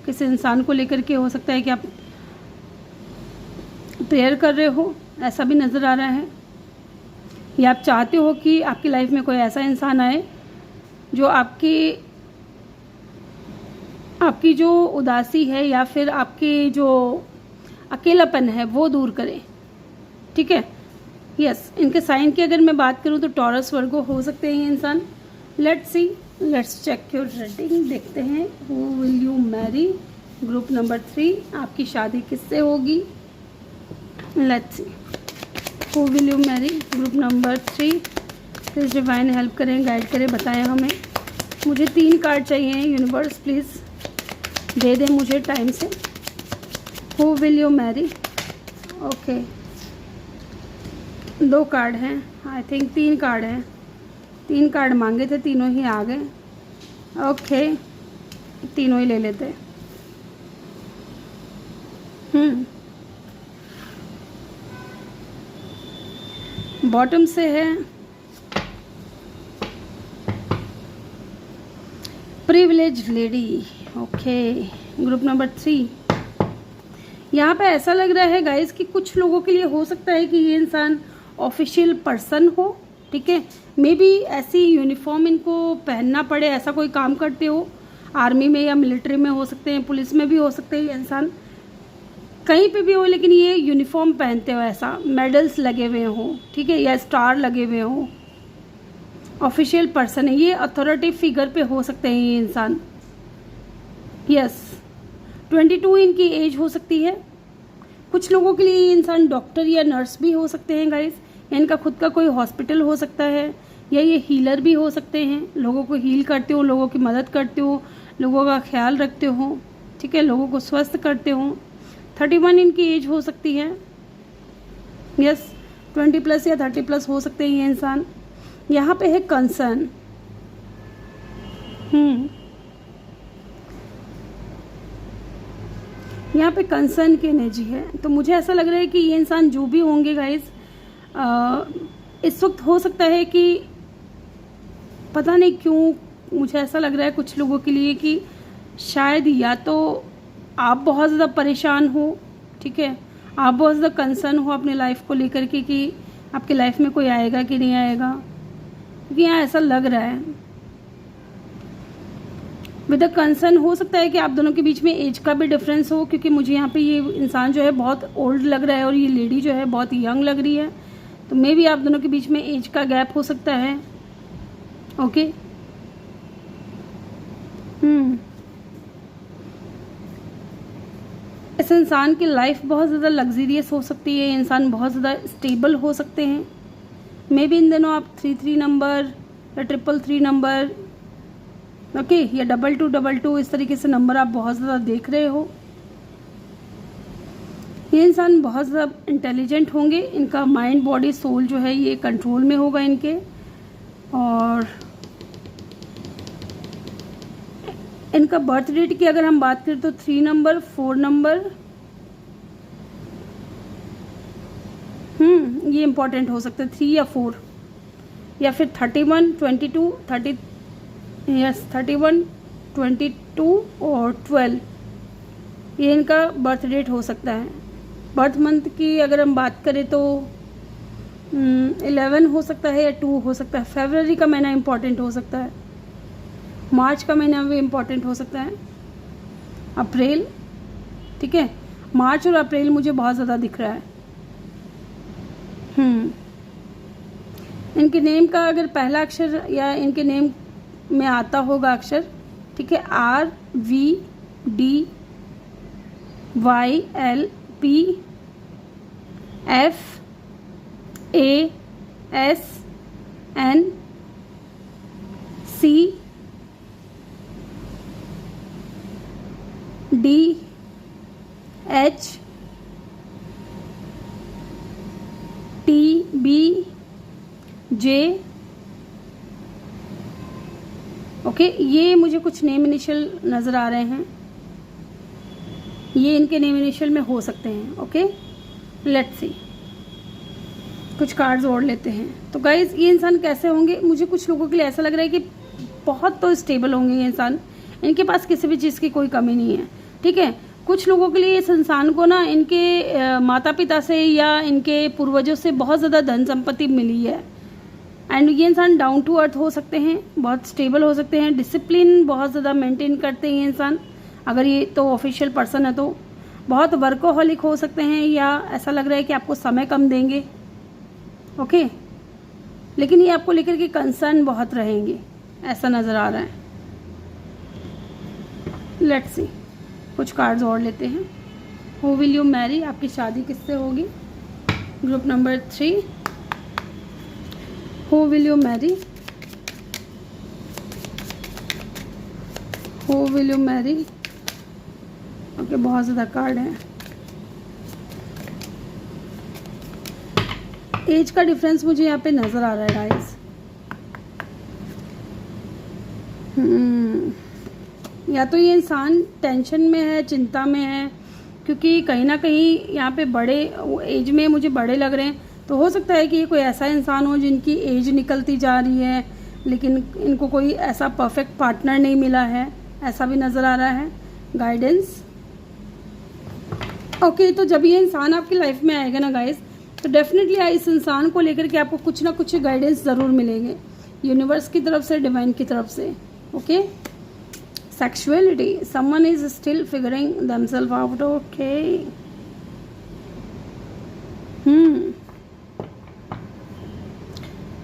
किसी इंसान को लेकर के। हो सकता है कि आप प्रेयर कर रहे हो, ऐसा भी नज़र आ रहा है। या आप चाहते हो कि आपकी लाइफ में कोई ऐसा इंसान आए जो आपकी जो उदासी है या फिर आपकी जो अकेलापन है वो दूर करे। ठीक है, यस। इनके साइन की अगर मैं बात करूं तो टॉरस, वर्गो हो सकते हैं ये इंसान। Let's see, let's check your reading. देखते हैं, who will you marry, group number 3, आपकी शादी किससे होगी। Let's see, who will you marry, group number 3। Please divine help करें, गाइड करें, बताएं हमें। मुझे 3 कार्ड चाहिए, यूनिवर्स प्लीज़ दे दें मुझे टाइम से। Who will you Mary, okay 2 card हैं, आई थिंक 3 कार्ड हैं। 3 कार्ड मांगे थे, तीनों ही आ गए। ओके, तीनों ही ले लेते। बॉटम से है privilege lady. Okay, group number 3। यहाँ पे ऐसा लग रहा है गाइस कि कुछ लोगों के लिए हो सकता है कि ये इंसान ऑफिशियल पर्सन हो। ठीक है, मे बी ऐसी यूनिफॉर्म इनको पहनना पड़े, ऐसा कोई काम करते हो, आर्मी में या मिलिट्री में हो सकते हैं, पुलिस में भी हो सकते हैं ये इंसान, कहीं पे भी हो, लेकिन ये यूनिफॉर्म पहनते हो, ऐसा मेडल्स लगे हुए हो। ठीक है, या स्टार लगे हुए हो, ऑफिशियल पर्सन है ये, अथॉरिटी फिगर पे हो सकते हैं ये इंसान। यस, 22 इनकी एज हो सकती है। कुछ लोगों के लिए ये इंसान डॉक्टर या नर्स भी हो सकते हैं गाइस, या इनका खुद का कोई हॉस्पिटल हो सकता है, या ये हीलर भी हो सकते हैं, लोगों को हील करते हो, लोगों की मदद करते हो, लोगों का ख्याल रखते हो। ठीक है, लोगों को स्वस्थ करते हो। 31 इनकी एज हो सकती है। यस, 20+ या 30+ हो सकते हैं ये इंसान। यहाँ पे है कंसर्न। यहाँ पे कंसर्न की एनर्जी है। तो मुझे ऐसा लग रहा है कि ये इंसान जो भी होंगे गाइस, इस वक्त हो सकता है कि पता नहीं क्यों मुझे ऐसा लग रहा है कुछ लोगों के लिए कि शायद या तो आप बहुत ज़्यादा परेशान हो, ठीक है, आप बहुत ज़्यादा कंसर्न हो अपनी लाइफ को लेकर के कि आपकी लाइफ में कोई आएगा कि नहीं आएगा, क्योंकि यहाँ ऐसा लग रहा है विद द कंसर्न। हो सकता है कि आप दोनों के बीच में एज का भी डिफरेंस हो, क्योंकि मुझे यहाँ पे ये इंसान जो है बहुत ओल्ड लग रहा है और ये लेडी जो है बहुत यंग लग रही है, तो मे भी आप दोनों के बीच में एज का गैप हो सकता है। ओके, इस इंसान की लाइफ बहुत ज़्यादा लग्जरियस हो सकती है, इंसान बहुत ज़्यादा स्टेबल हो सकते हैं। मे बी इन दिनों आप 33 नंबर या 333 नंबर, ओके, या 2222 इस तरीके से नंबर आप बहुत ज़्यादा देख रहे हो। ये इंसान बहुत ज़्यादा इंटेलिजेंट होंगे, इनका माइंड बॉडी सोल जो है ये कंट्रोल में होगा इनके, और इनका बर्थ डेट की अगर हम बात करें तो 3 नंबर 4 नंबर, ये इम्पोर्टेंट हो सकता है, 3 या 4 या फिर 31 22 30, यस 31 22 और 12, ये इनका बर्थ डेट हो सकता है। बर्थ मंथ की अगर हम बात करें तो 11 हो सकता है या 2 हो सकता है। फरवरी का महीना इम्पोर्टेंट हो सकता है, मार्च का महीना भी इम्पोर्टेंट हो सकता है, अप्रैल, ठीक है, मार्च और अप्रैल मुझे बहुत ज़्यादा दिख रहा है। इनके नेम का अगर पहला अक्षर या इनके नेम में आता होगा अक्षर, ठीक है, RVFANCDHTBJ, ओके, ये मुझे कुछ नेम इनिशियल नज़र आ रहे हैं, ये इनके नेम इनिशियल में हो सकते हैं। ओके, लेट्स सी, कुछ कार्ड्स और लेते हैं। तो गाइज ये इंसान कैसे होंगे, मुझे कुछ लोगों के लिए ऐसा लग रहा है कि बहुत तो स्टेबल होंगे ये इंसान, इनके पास किसी भी चीज़ की कोई कमी नहीं है, ठीक है। कुछ लोगों के लिए इस इंसान को ना इनके माता पिता से या इनके पूर्वजों से बहुत ज़्यादा धन संपत्ति मिली है, एंड ये इंसान डाउन टू अर्थ हो सकते हैं, बहुत स्टेबल हो सकते हैं, डिसिप्लिन बहुत ज़्यादा मेंटेन करते हैं ये इंसान, अगर ये तो ऑफिशियल पर्सन है तो बहुत वर्कोहॉलिक हो सकते हैं, या ऐसा लग रहा है कि आपको समय कम देंगे। ओके, लेकिन ये आपको लेकर के कंसर्न बहुत रहेंगे, ऐसा नज़र आ रहा है। लेट्स सी, कुछ कार्ड्स और लेते हैं। हु विल यू मैरी, आपकी शादी किससे होगी। Group number 3, who will you marry, who will you Mary. Okay, बहुत ज़्यादा कार्ड हैं। एज का डिफरेंस मुझे यहाँ पे नज़र आ रहा है गाइस। या तो ये इंसान टेंशन में है, चिंता में है, क्योंकि कहीं ना कहीं यहाँ पे बड़े एज में मुझे बड़े लग रहे हैं, तो हो सकता है कि ये कोई ऐसा इंसान हो जिनकी एज निकलती जा रही है, लेकिन इनको कोई ऐसा परफेक्ट पार्टनर नहीं मिला है, ऐसा भी नज़र आ रहा है। गाइडेंस, ओके, तो जब ये इंसान आपकी लाइफ में आएगा ना गाइस, तो डेफिनेटली इस इंसान को लेकर के आपको कुछ ना कुछ गाइडेंस ज़रूर मिलेंगे, यूनिवर्स की तरफ से, डिवाइन की तरफ से। Okay, sexuality, someone is still figuring themselves out. Okay,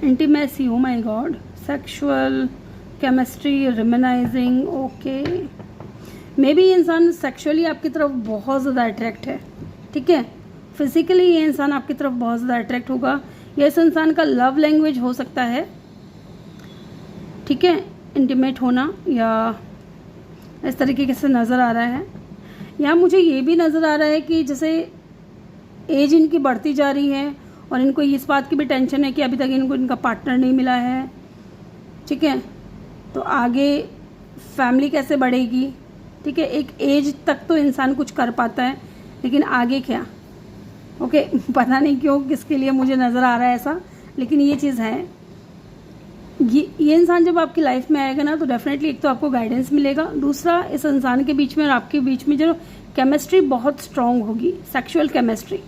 intimacy, oh my god, sexual chemistry, reminiscing. Okay, may be ये इंसान सेक्सुअली आपकी तरफ बहुत ज़्यादा अट्रैक्ट है, ठीक है, फिजिकली ये इंसान आपकी तरफ बहुत ज़्यादा अट्रैक्ट होगा, या इस इंसान का लव लैंग्वेज हो सकता है, ठीक है, इंटीमेट होना, या इस तरीके से नज़र आ रहा है। यहाँ मुझे ये भी नज़र आ रहा है कि जैसे एज इनकी बढ़ती जा रही है और इनको इस बात की भी टेंशन है कि अभी तक इनको इनका पार्टनर नहीं मिला है, ठीक है, तो आगे फैमिली कैसे बढ़ेगी, ठीक है। एक एज तक तो इंसान कुछ कर पाता है, लेकिन आगे क्या, ओके, पता नहीं क्यों किसके लिए मुझे नज़र आ रहा है ऐसा, लेकिन ये चीज़ है। ये इंसान जब आपकी लाइफ में आएगा ना, तो डेफिनेटली एक तो आपको गाइडेंस मिलेगा, दूसरा इस इंसान के बीच में और आपके बीच में जो केमिस्ट्री बहुत स्ट्रांग होगी, सेक्सुअल केमिस्ट्री।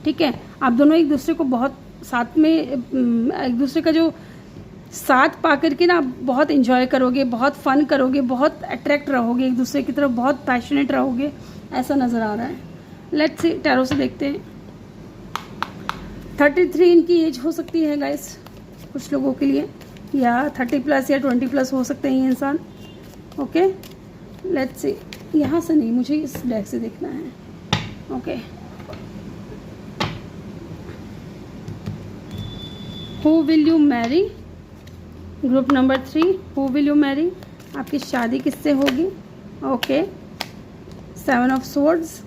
ठीक है, आप दोनों एक दूसरे को बहुत साथ में, एक दूसरे का जो साथ पा करके ना बहुत इंजॉय करोगे, बहुत फन करोगे, बहुत अट्रैक्ट रहोगे एक दूसरे की तरफ, बहुत पैशनेट रहोगे, ऐसा नज़र आ रहा है। लेट्स सी, टैरो से देखते हैं। 33 इनकी एज हो सकती है गाइस कुछ लोगों के लिए, या 30+ या 20+ हो सकते हैं ये इंसान। ओके, लेट्स सी, यहाँ से नहीं, मुझे इस डेक से देखना है। Okay, who will you marry, group number 3, who will you marry, आपकी शादी किससे होगी। Okay, 7 of swords.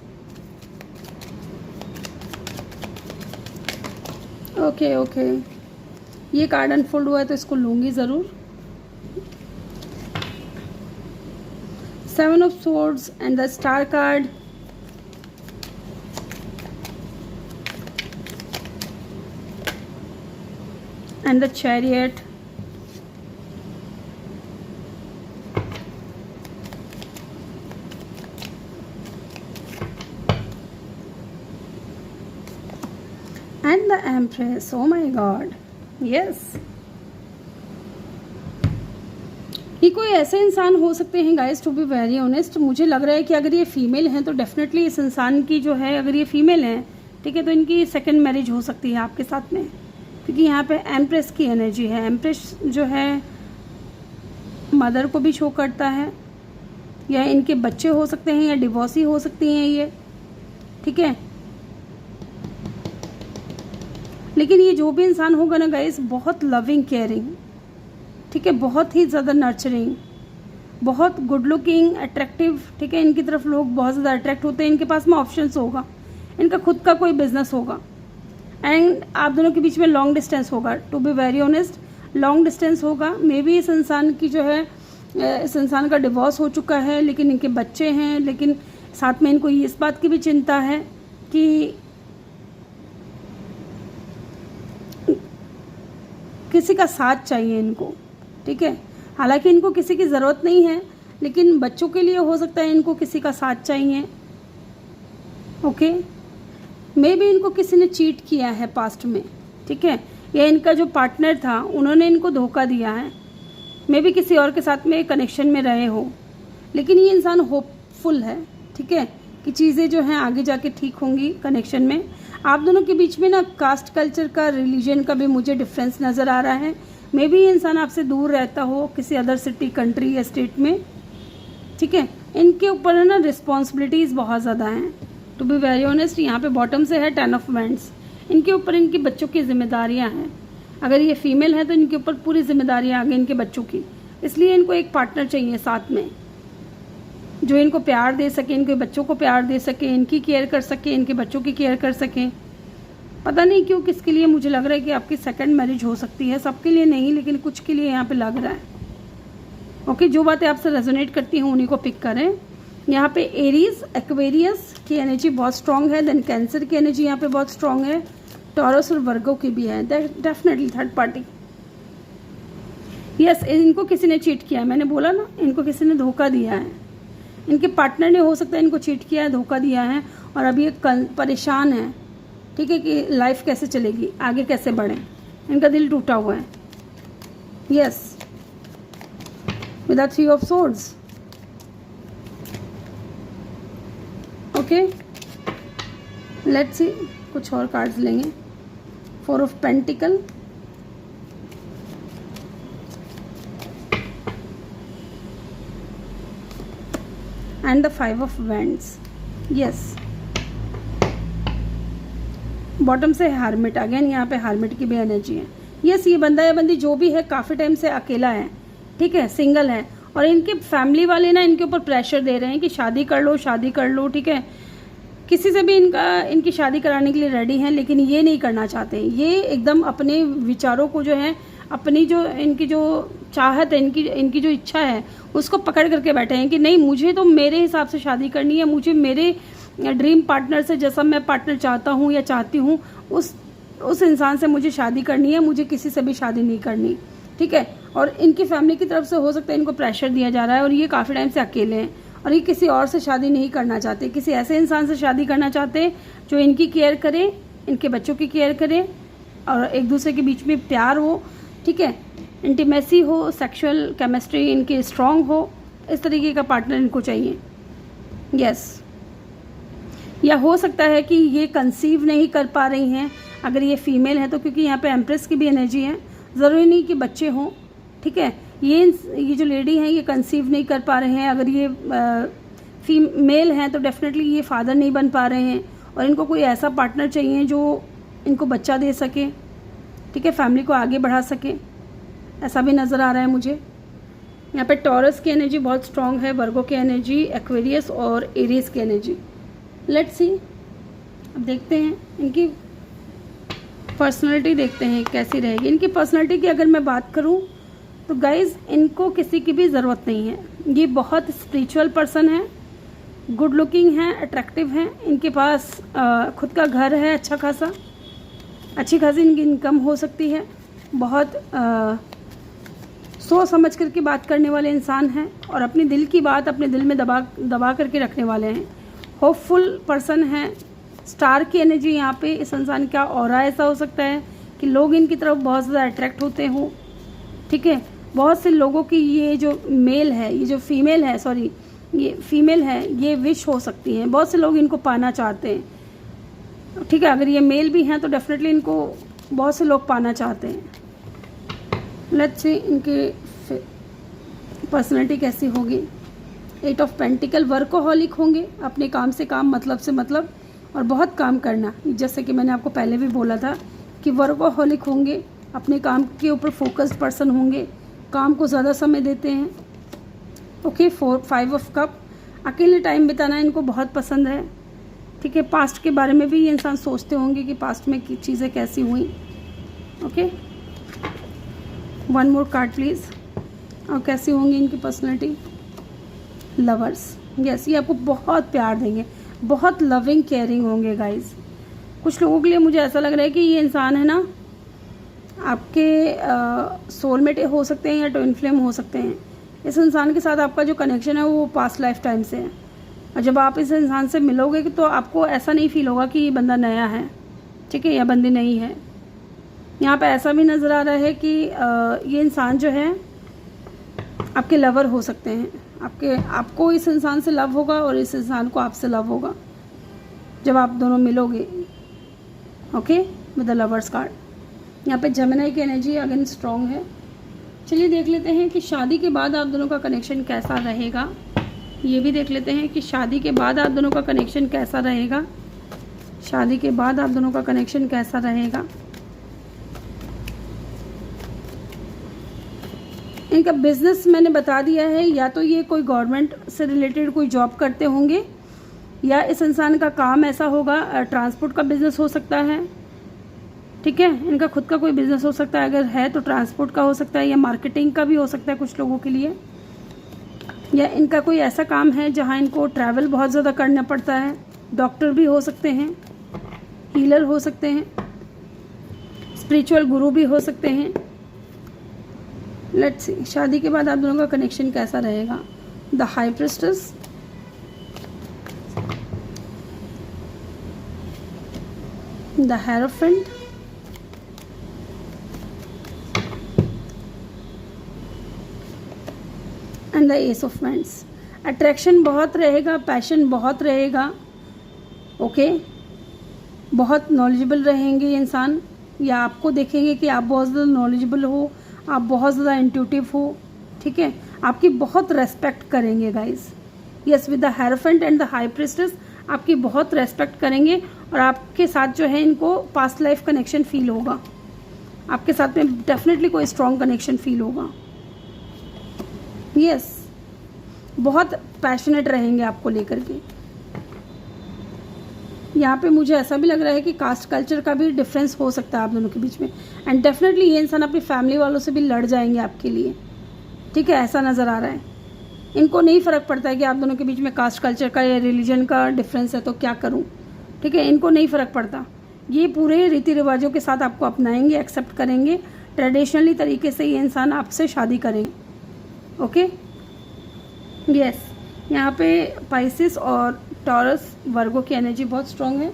Okay okay, ये कार्ड अनफोल्ड हुआ है तो इसको लूँगी ज़रूर। 7 of swords and the star card. And the chariot. And the empress. Oh my god, yes, ये कोई ऐसे इंसान हो सकते हैं guys, to be very honest. मुझे लग रहा है कि अगर ये फीमेल हैं तो डेफिनेटली इस इंसान की जो है, अगर ये फीमेल हैं, ठीक है, तो इनकी सेकंड मैरिज हो सकती है आपके साथ में, क्योंकि यहाँ पे एम्प्रेस की एनर्जी है। एम्प्रेस जो है मदर को भी शो करता है, या इनके बच्चे हो सकते हैं, या डिवोर्सी हो सकती हैं ये, ठीक है। लेकिन ये जो भी इंसान होगा ना गाइस, बहुत लविंग, केयरिंग, ठीक है, बहुत ही ज़्यादा नर्चरिंग, बहुत गुड लुकिंग, अट्रैक्टिव, ठीक है। इनकी तरफ लोग बहुत ज़्यादा अट्रैक्ट होते हैं। इनके पास में ऑप्शंस होगा, इनका खुद का कोई बिजनेस होगा, एंड आप दोनों के बीच में लॉन्ग डिस्टेंस होगा। To be very honest, long distance होगा। मे बी इस इंसान की जो है, इस इंसान का डिवोर्स हो चुका है, लेकिन इनके बच्चे हैं, लेकिन साथ में इनको इस बात की भी चिंता है कि किसी का साथ चाहिए इनको, ठीक है। हालांकि इनको किसी की ज़रूरत नहीं है, लेकिन बच्चों के लिए हो सकता है इनको किसी का साथ चाहिए। ओके, मे बी इनको किसी ने चीट किया है पास्ट में, ठीक है, या इनका जो पार्टनर था उन्होंने इनको धोखा दिया है। मे बी किसी और के साथ में कनेक्शन में रहे हो, लेकिन ये इंसान होपफुल है, ठीक है, कि चीज़ें जो हैं आगे जाके ठीक होंगी कनेक्शन में। आप दोनों के बीच में ना कास्ट कल्चर का, रिलीजन का भी मुझे डिफरेंस नज़र आ रहा है। मे बी ये इंसान आपसे दूर रहता हो किसी अदर सिटी, कंट्री या स्टेट में, ठीक है। इनके ऊपर है ना रिस्पॉन्सिबिलिटीज़ बहुत ज़्यादा हैं। टू बी वेरी ऑनेस्ट, यहाँ पे बॉटम से है 10 ऑफ वैंड्स। इनके ऊपर इनकी बच्चों की जिम्मेदारियाँ हैं। अगर ये फीमेल है तो इनके ऊपर पूरी जिम्मेदारियाँ आ गई इनके बच्चों की। इसलिए इनको एक पार्टनर चाहिए साथ में, जो इनको प्यार दे सके, इनके बच्चों को प्यार दे सके, इनकी केयर कर सके, इनके बच्चों की केयर कर सके। पता नहीं क्यों किसके लिए मुझे लग रहा है कि आपकी सेकंड मैरिज हो सकती है। सबके लिए नहीं, लेकिन कुछ के लिए यहाँ पे लग रहा है। ओके, जो बातें आपसे रेजोनेट करती हैं उन्हीं को पिक करें। यहाँ पे एरीज, एक्वेरियस की एनर्जी बहुत स्ट्रांग है, देन कैंसर की एनर्जी यहाँ पे बहुत स्ट्रांग है, टॉरस और वर्गो की भी है, डेफिनेटली थर्ड पार्टी। यस, इनको किसी ने चीट किया है, मैंने बोला ना, इनको किसी ने धोखा दिया है। इनके पार्टनर ने हो सकता है इनको चीट किया है, धोखा दिया है, और अभी ये परेशान है, ठीक है, कि लाइफ कैसे चलेगी, आगे कैसे बढ़े। इनका दिल टूटा हुआ है। Yes, with the 3 of swords. Okay, let's see, कुछ और कार्ड्स लेंगे। 4 of pentacle, and the 5 of wands. Yes, bottom से हार्मिट, अगेन यहाँ पे हार्मिट की भी एनर्जी है। यस, ये बंदा या बंदी जो भी है काफ़ी टाइम से अकेला है, ठीक है, सिंगल है, और इनके फैमिली वाले ना इनके ऊपर प्रेशर दे रहे हैं कि शादी कर लो, शादी कर लो, ठीक है। किसी से भी इनकी शादी कराने के लिए रेडी हैं, लेकिन ये नहीं करना चाहते। ये एकदम अपने विचारों को जो है, अपनी जो इनकी जो चाहत है, इनकी जो इच्छा है, उसको पकड़ करके बैठे हैं कि नहीं, मुझे तो मेरे हिसाब से शादी करनी है, मुझे मेरे ड्रीम पार्टनर से, जैसा मैं पार्टनर चाहता हूँ या चाहती हूँ, उस इंसान से मुझे शादी करनी है, मुझे किसी से भी शादी नहीं करनी, ठीक है। और इनकी फैमिली की तरफ से हो सकता है इनको प्रेशर दिया जा रहा है और ये काफ़ी टाइम से अकेले हैं और ये किसी और से शादी नहीं करना चाहते, किसी ऐसे इंसान से शादी करना चाहते हैं जो इनकी केयर करे, इनके बच्चों की केयर करे और एक दूसरे के बीच में प्यार हो, ठीक है, इंटीमेसी हो, सेक्सुअल केमिस्ट्री इनकी स्ट्रांग हो, इस तरीके का पार्टनर इनको चाहिए। यस, या हो सकता है कि ये कंसीव नहीं कर पा रही हैं अगर ये फीमेल है तो, क्योंकि यहाँ पे एम्प्रेस की भी एनर्जी है, ज़रूरी नहीं कि बच्चे हों, ठीक है। ये जो लेडी हैं ये कंसीव नहीं कर पा रहे हैं, अगर ये फीमेल हैं तो डेफिनेटली ये फादर नहीं बन पा रहे हैं और इनको कोई ऐसा पार्टनर चाहिए जो इनको बच्चा दे सके, ठीक है, फैमिली को आगे बढ़ा सके, ऐसा भी नज़र आ रहा है मुझे। यहाँ पे टॉरस की एनर्जी बहुत स्ट्रांग है, वर्गो की एनर्जी, एक्वेरियस और एरीज की एनर्जी। लेट्स सी, अब देखते हैं इनकी पर्सनालिटी, देखते हैं कैसी रहेगी। इनकी पर्सनालिटी की अगर मैं बात करूं तो गाइज इनको किसी की भी ज़रूरत नहीं है, ये बहुत स्पिरिचुअल पर्सन है, गुड लुकिंग है, अट्रैक्टिव हैं, इनके पास खुद का घर है अच्छा खासा, अच्छी खासी इनकी इनकम हो सकती है, बहुत सोच समझ करके बात करने वाले इंसान हैं और अपने दिल की बात अपने दिल में दबा करके रखने वाले हैं, होपफुल पर्सन है। स्टार की एनर्जी यहाँ पे इस इंसान का ऑरा ऐसा हो सकता है कि लोग इनकी तरफ बहुत ज़्यादा अट्रैक्ट होते हों, ठीक है। बहुत से लोगों की ये जो मेल है, ये जो फीमेल है, सॉरी ये फीमेल है, ये विश हो सकती हैं, बहुत से लोग इनको पाना चाहते हैं, ठीक है। अगर ये मेल भी हैं तो डेफिनेटली इनको बहुत से लोग पाना चाहते हैं। लेट्स सी इनकी पर्सनैलिटी कैसी होगी। 8 ऑफ पेंटिकल, वर्कोहॉलिक होंगे, अपने काम से काम, मतलब से मतलब और बहुत काम करना, जैसे कि मैंने आपको पहले भी बोला था कि वर्कोहॉलिक होंगे, अपने काम के ऊपर फोकस्ड पर्सन होंगे, काम को ज़्यादा समय देते हैं। ओके, 5 ऑफ कप, अकेले टाइम बिताना इनको बहुत पसंद है, ठीक है। पास्ट के बारे में भी ये इंसान सोचते होंगे कि पास्ट में की चीज़ें कैसी हुई। Okay, 1 more card please. और कैसी होंगी इनकी पर्सनैलिटी। लवर्स, यस, ये आपको बहुत प्यार देंगे, बहुत लविंग केयरिंग होंगे गाइस। कुछ लोगों के लिए मुझे ऐसा लग रहा है कि ये इंसान है ना आपके सोलमेट हो सकते हैं या ट्विन फ्लेम हो सकते हैं। इस इंसान के साथ आपका जो कनेक्शन है वो पास्ट लाइफ टाइम से है और जब आप इस इंसान से मिलोगे तो आपको ऐसा नहीं फील होगा कि ये बंदा नया है, ठीक है, या बंदी नहीं है। यहाँ पे ऐसा भी नज़र आ रहा है कि ये इंसान जो है आपके लवर हो सकते हैं, आपको इस इंसान से लव होगा और इस इंसान को आपसे लव होगा जब आप दोनों मिलोगे। Okay, with the lovers card. यहाँ पे जेमिनी की एनर्जी अगेन स्ट्रॉन्ग है। चलिए देख लेते हैं कि शादी के बाद आप दोनों का कनेक्शन कैसा रहेगा। ये भी देख लेते हैं कि शादी के बाद आप दोनों का कनेक्शन कैसा रहेगा। शादी के बाद आप दोनों का कनेक्शन कैसा रहेगा। इनका बिजनेस मैंने बता दिया है, या तो ये कोई गवर्नमेंट से रिलेटेड कोई जॉब करते होंगे या इस इंसान का काम ऐसा होगा, ट्रांसपोर्ट का बिजनेस हो सकता है, ठीक है। इनका खुद का कोई बिजनेस हो सकता है, अगर है तो ट्रांसपोर्ट का हो सकता है या मार्केटिंग का भी हो सकता है कुछ लोगों के लिए, या इनका कोई ऐसा काम है जहां इनको ट्रैवल बहुत ज़्यादा करना पड़ता है। डॉक्टर भी हो सकते हैं, हीलर हो सकते हैं, स्पिरिचुअल गुरु भी हो सकते हैं। लेट्स सी शादी के बाद आप दोनों का कनेक्शन कैसा रहेगा। The high priestess, the hierophant, and the S of wands. Attraction बहुत रहेगा, पैशन बहुत रहेगा, ओके। बहुत नॉलेजेबल रहेंगे ये इंसान, या आपको देखेंगे कि आप बहुत ज़्यादा नॉलेजेबल हो, आप बहुत ज़्यादा इंट्यूटिव हो, ठीक है। आपकी बहुत रेस्पेक्ट करेंगे guys. Yes, with the hierophant and the high priestess आपकी बहुत रेस्पेक्ट करेंगे और आपके साथ जो है इनको पास्ट लाइफ कनेक्शन फील होगा, आपके साथ में डेफिनेटली कोई स्ट्रॉन्ग कनेक्शन फील होगा। यस, बहुत पैशनेट रहेंगे आपको लेकर के। यहाँ पे मुझे ऐसा भी लग रहा है कि कास्ट कल्चर का भी डिफरेंस हो सकता है आप दोनों के बीच में, एंड डेफिनेटली ये इंसान अपनी फैमिली वालों से भी लड़ जाएंगे आपके लिए, ठीक है, ऐसा नज़र आ रहा है। इनको नहीं फ़र्क पड़ता है कि आप दोनों के बीच में कास्ट कल्चर का या रिलीजन का डिफरेंस है तो क्या करूँ, ठीक है, इनको नहीं फ़र्क पड़ता। ये पूरे रीति रिवाजों के साथ आपको अपनाएंगे, एक्सेप्ट करेंगे, ट्रेडिशनली तरीके से ये इंसान आपसे शादी करेंगे। ओके, यस, यहाँ पे पाइसिस और टॉरस वर्गो की एनर्जी बहुत स्ट्रॉन्ग है।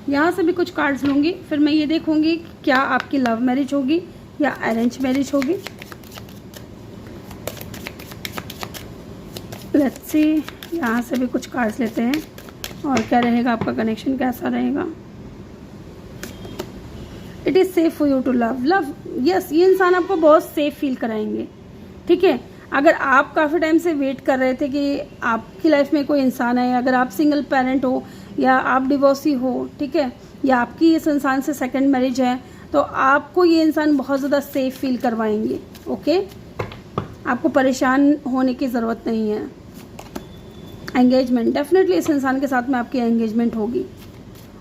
यहाँ से भी कुछ कार्ड्स लूँगी, फिर मैं ये देखूँगी क्या आपकी लव मैरिज होगी या अरेंज मैरिज होगी। लेट्स सी, यहाँ से भी कुछ कार्ड्स लेते हैं और क्या रहेगा आपका कनेक्शन, कैसा रहेगा। It is safe for you to love. Love, yes, ये इंसान आपको बहुत सेफ फील कराएंगे। ठीक है, अगर आप काफ़ी टाइम से वेट कर रहे थे कि आपकी लाइफ में कोई इंसान है, अगर आप सिंगल पेरेंट हो या आप डिवोर्सी हो, ठीक है, या आपकी इस इंसान से सेकंड मैरिज है, तो आपको ये इंसान बहुत ज़्यादा सेफ फील करवाएंगे। ओके, आपको परेशान होने की ज़रूरत नहीं है। एंगेजमेंट, डेफिनेटली इस इंसान के साथ में आपकी एंगेजमेंट होगी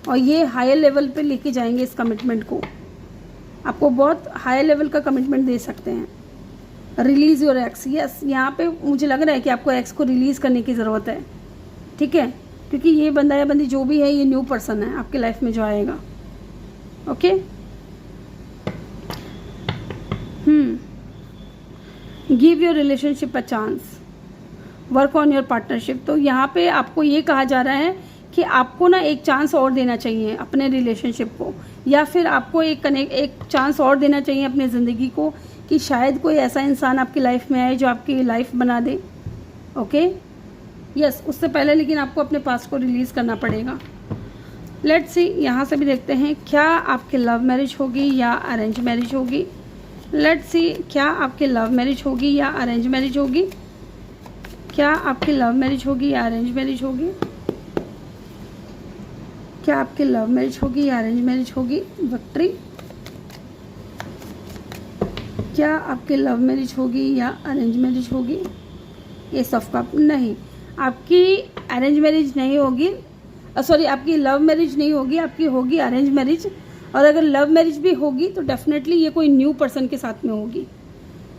और ये हायर लेवल पे लेके जाएंगे इस कमिटमेंट को, आपको बहुत हायर लेवल का कमिटमेंट दे सकते हैं। रिलीज़ योर एक्स, यस, यहाँ पे मुझे लग रहा है कि आपको एक्स को रिलीज़ करने की ज़रूरत है। ठीक है, क्योंकि ये बंदा या बंदी जो भी है, ये न्यू पर्सन है आपकी लाइफ में जो आएगा। Okay, give your relationship a chance, work on your partnership. तो यहाँ पे आपको ये कहा जा रहा है कि आपको ना एक चांस और देना चाहिए अपने रिलेशनशिप को, या फिर आपको एक चांस और देना चाहिए अपनी ज़िंदगी को, कि शायद कोई ऐसा इंसान आपकी लाइफ में आए जो आपकी लाइफ बना दे। ओके, यस, उससे पहले लेकिन आपको अपने पास्ट को रिलीज़ करना पड़ेगा। लेट्स सी, यहाँ से भी देखते हैं क्या आपकी लव मैरिज होगी या अरेंज मैरिज होगी। लेट्स सी, क्या आपकी लव मैरिज होगी या अरेंज मैरिज होगी। क्या आपकी लव मैरिज होगी या अरेंज मैरिज होगी। क्या आपकी लव मैरिज होगी या अरेंज मैरिज होगी। विक्ट्री, क्या आपकी लव मैरिज होगी या अरेंज मैरिज होगी। एस ऑफ कप, नहीं, आपकी अरेंज मैरिज नहीं होगी, सॉरी, आपकी लव मैरिज नहीं होगी, आपकी होगी अरेंज मैरिज। और अगर लव मैरिज भी होगी तो डेफिनेटली ये कोई न्यू पर्सन के साथ में होगी।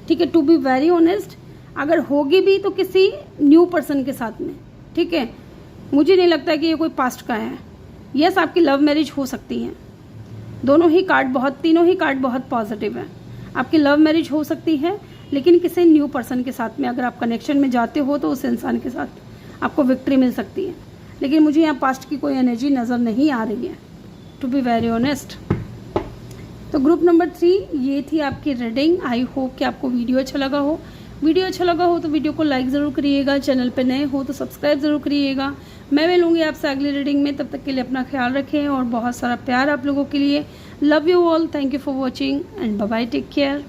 ठीक है, टू बी वेरी ऑनेस्ट, अगर होगी भी तो किसी न्यू पर्सन के साथ में। ठीक है, मुझे नहीं लगता कि ये कोई पास्ट का है। यस, आपकी लव मैरिज हो सकती है। तीनों ही कार्ड बहुत पॉजिटिव है। आपकी लव मैरिज हो सकती है, लेकिन किसी न्यू पर्सन के साथ में अगर आप कनेक्शन में जाते हो तो उस इंसान के साथ आपको विक्ट्री मिल सकती है। लेकिन मुझे यहाँ पास्ट की कोई एनर्जी नज़र नहीं आ रही है, टू बी वेरी ऑनेस्ट। तो ग्रुप नंबर 3 ये थी आपकी रीडिंग। आई होप कि आपको वीडियो अच्छा लगा हो। वीडियो अच्छा लगा हो तो वीडियो को लाइक ज़रूर करिएगा, चैनल पे नए हो तो सब्सक्राइब ज़रूर करिएगा। मैं मिलूंगी आपसे अगली रीडिंग में, तब तक के लिए अपना ख्याल रखें और बहुत सारा प्यार आप लोगों के लिए। Love you all, thank you for watching and bye bye, take care.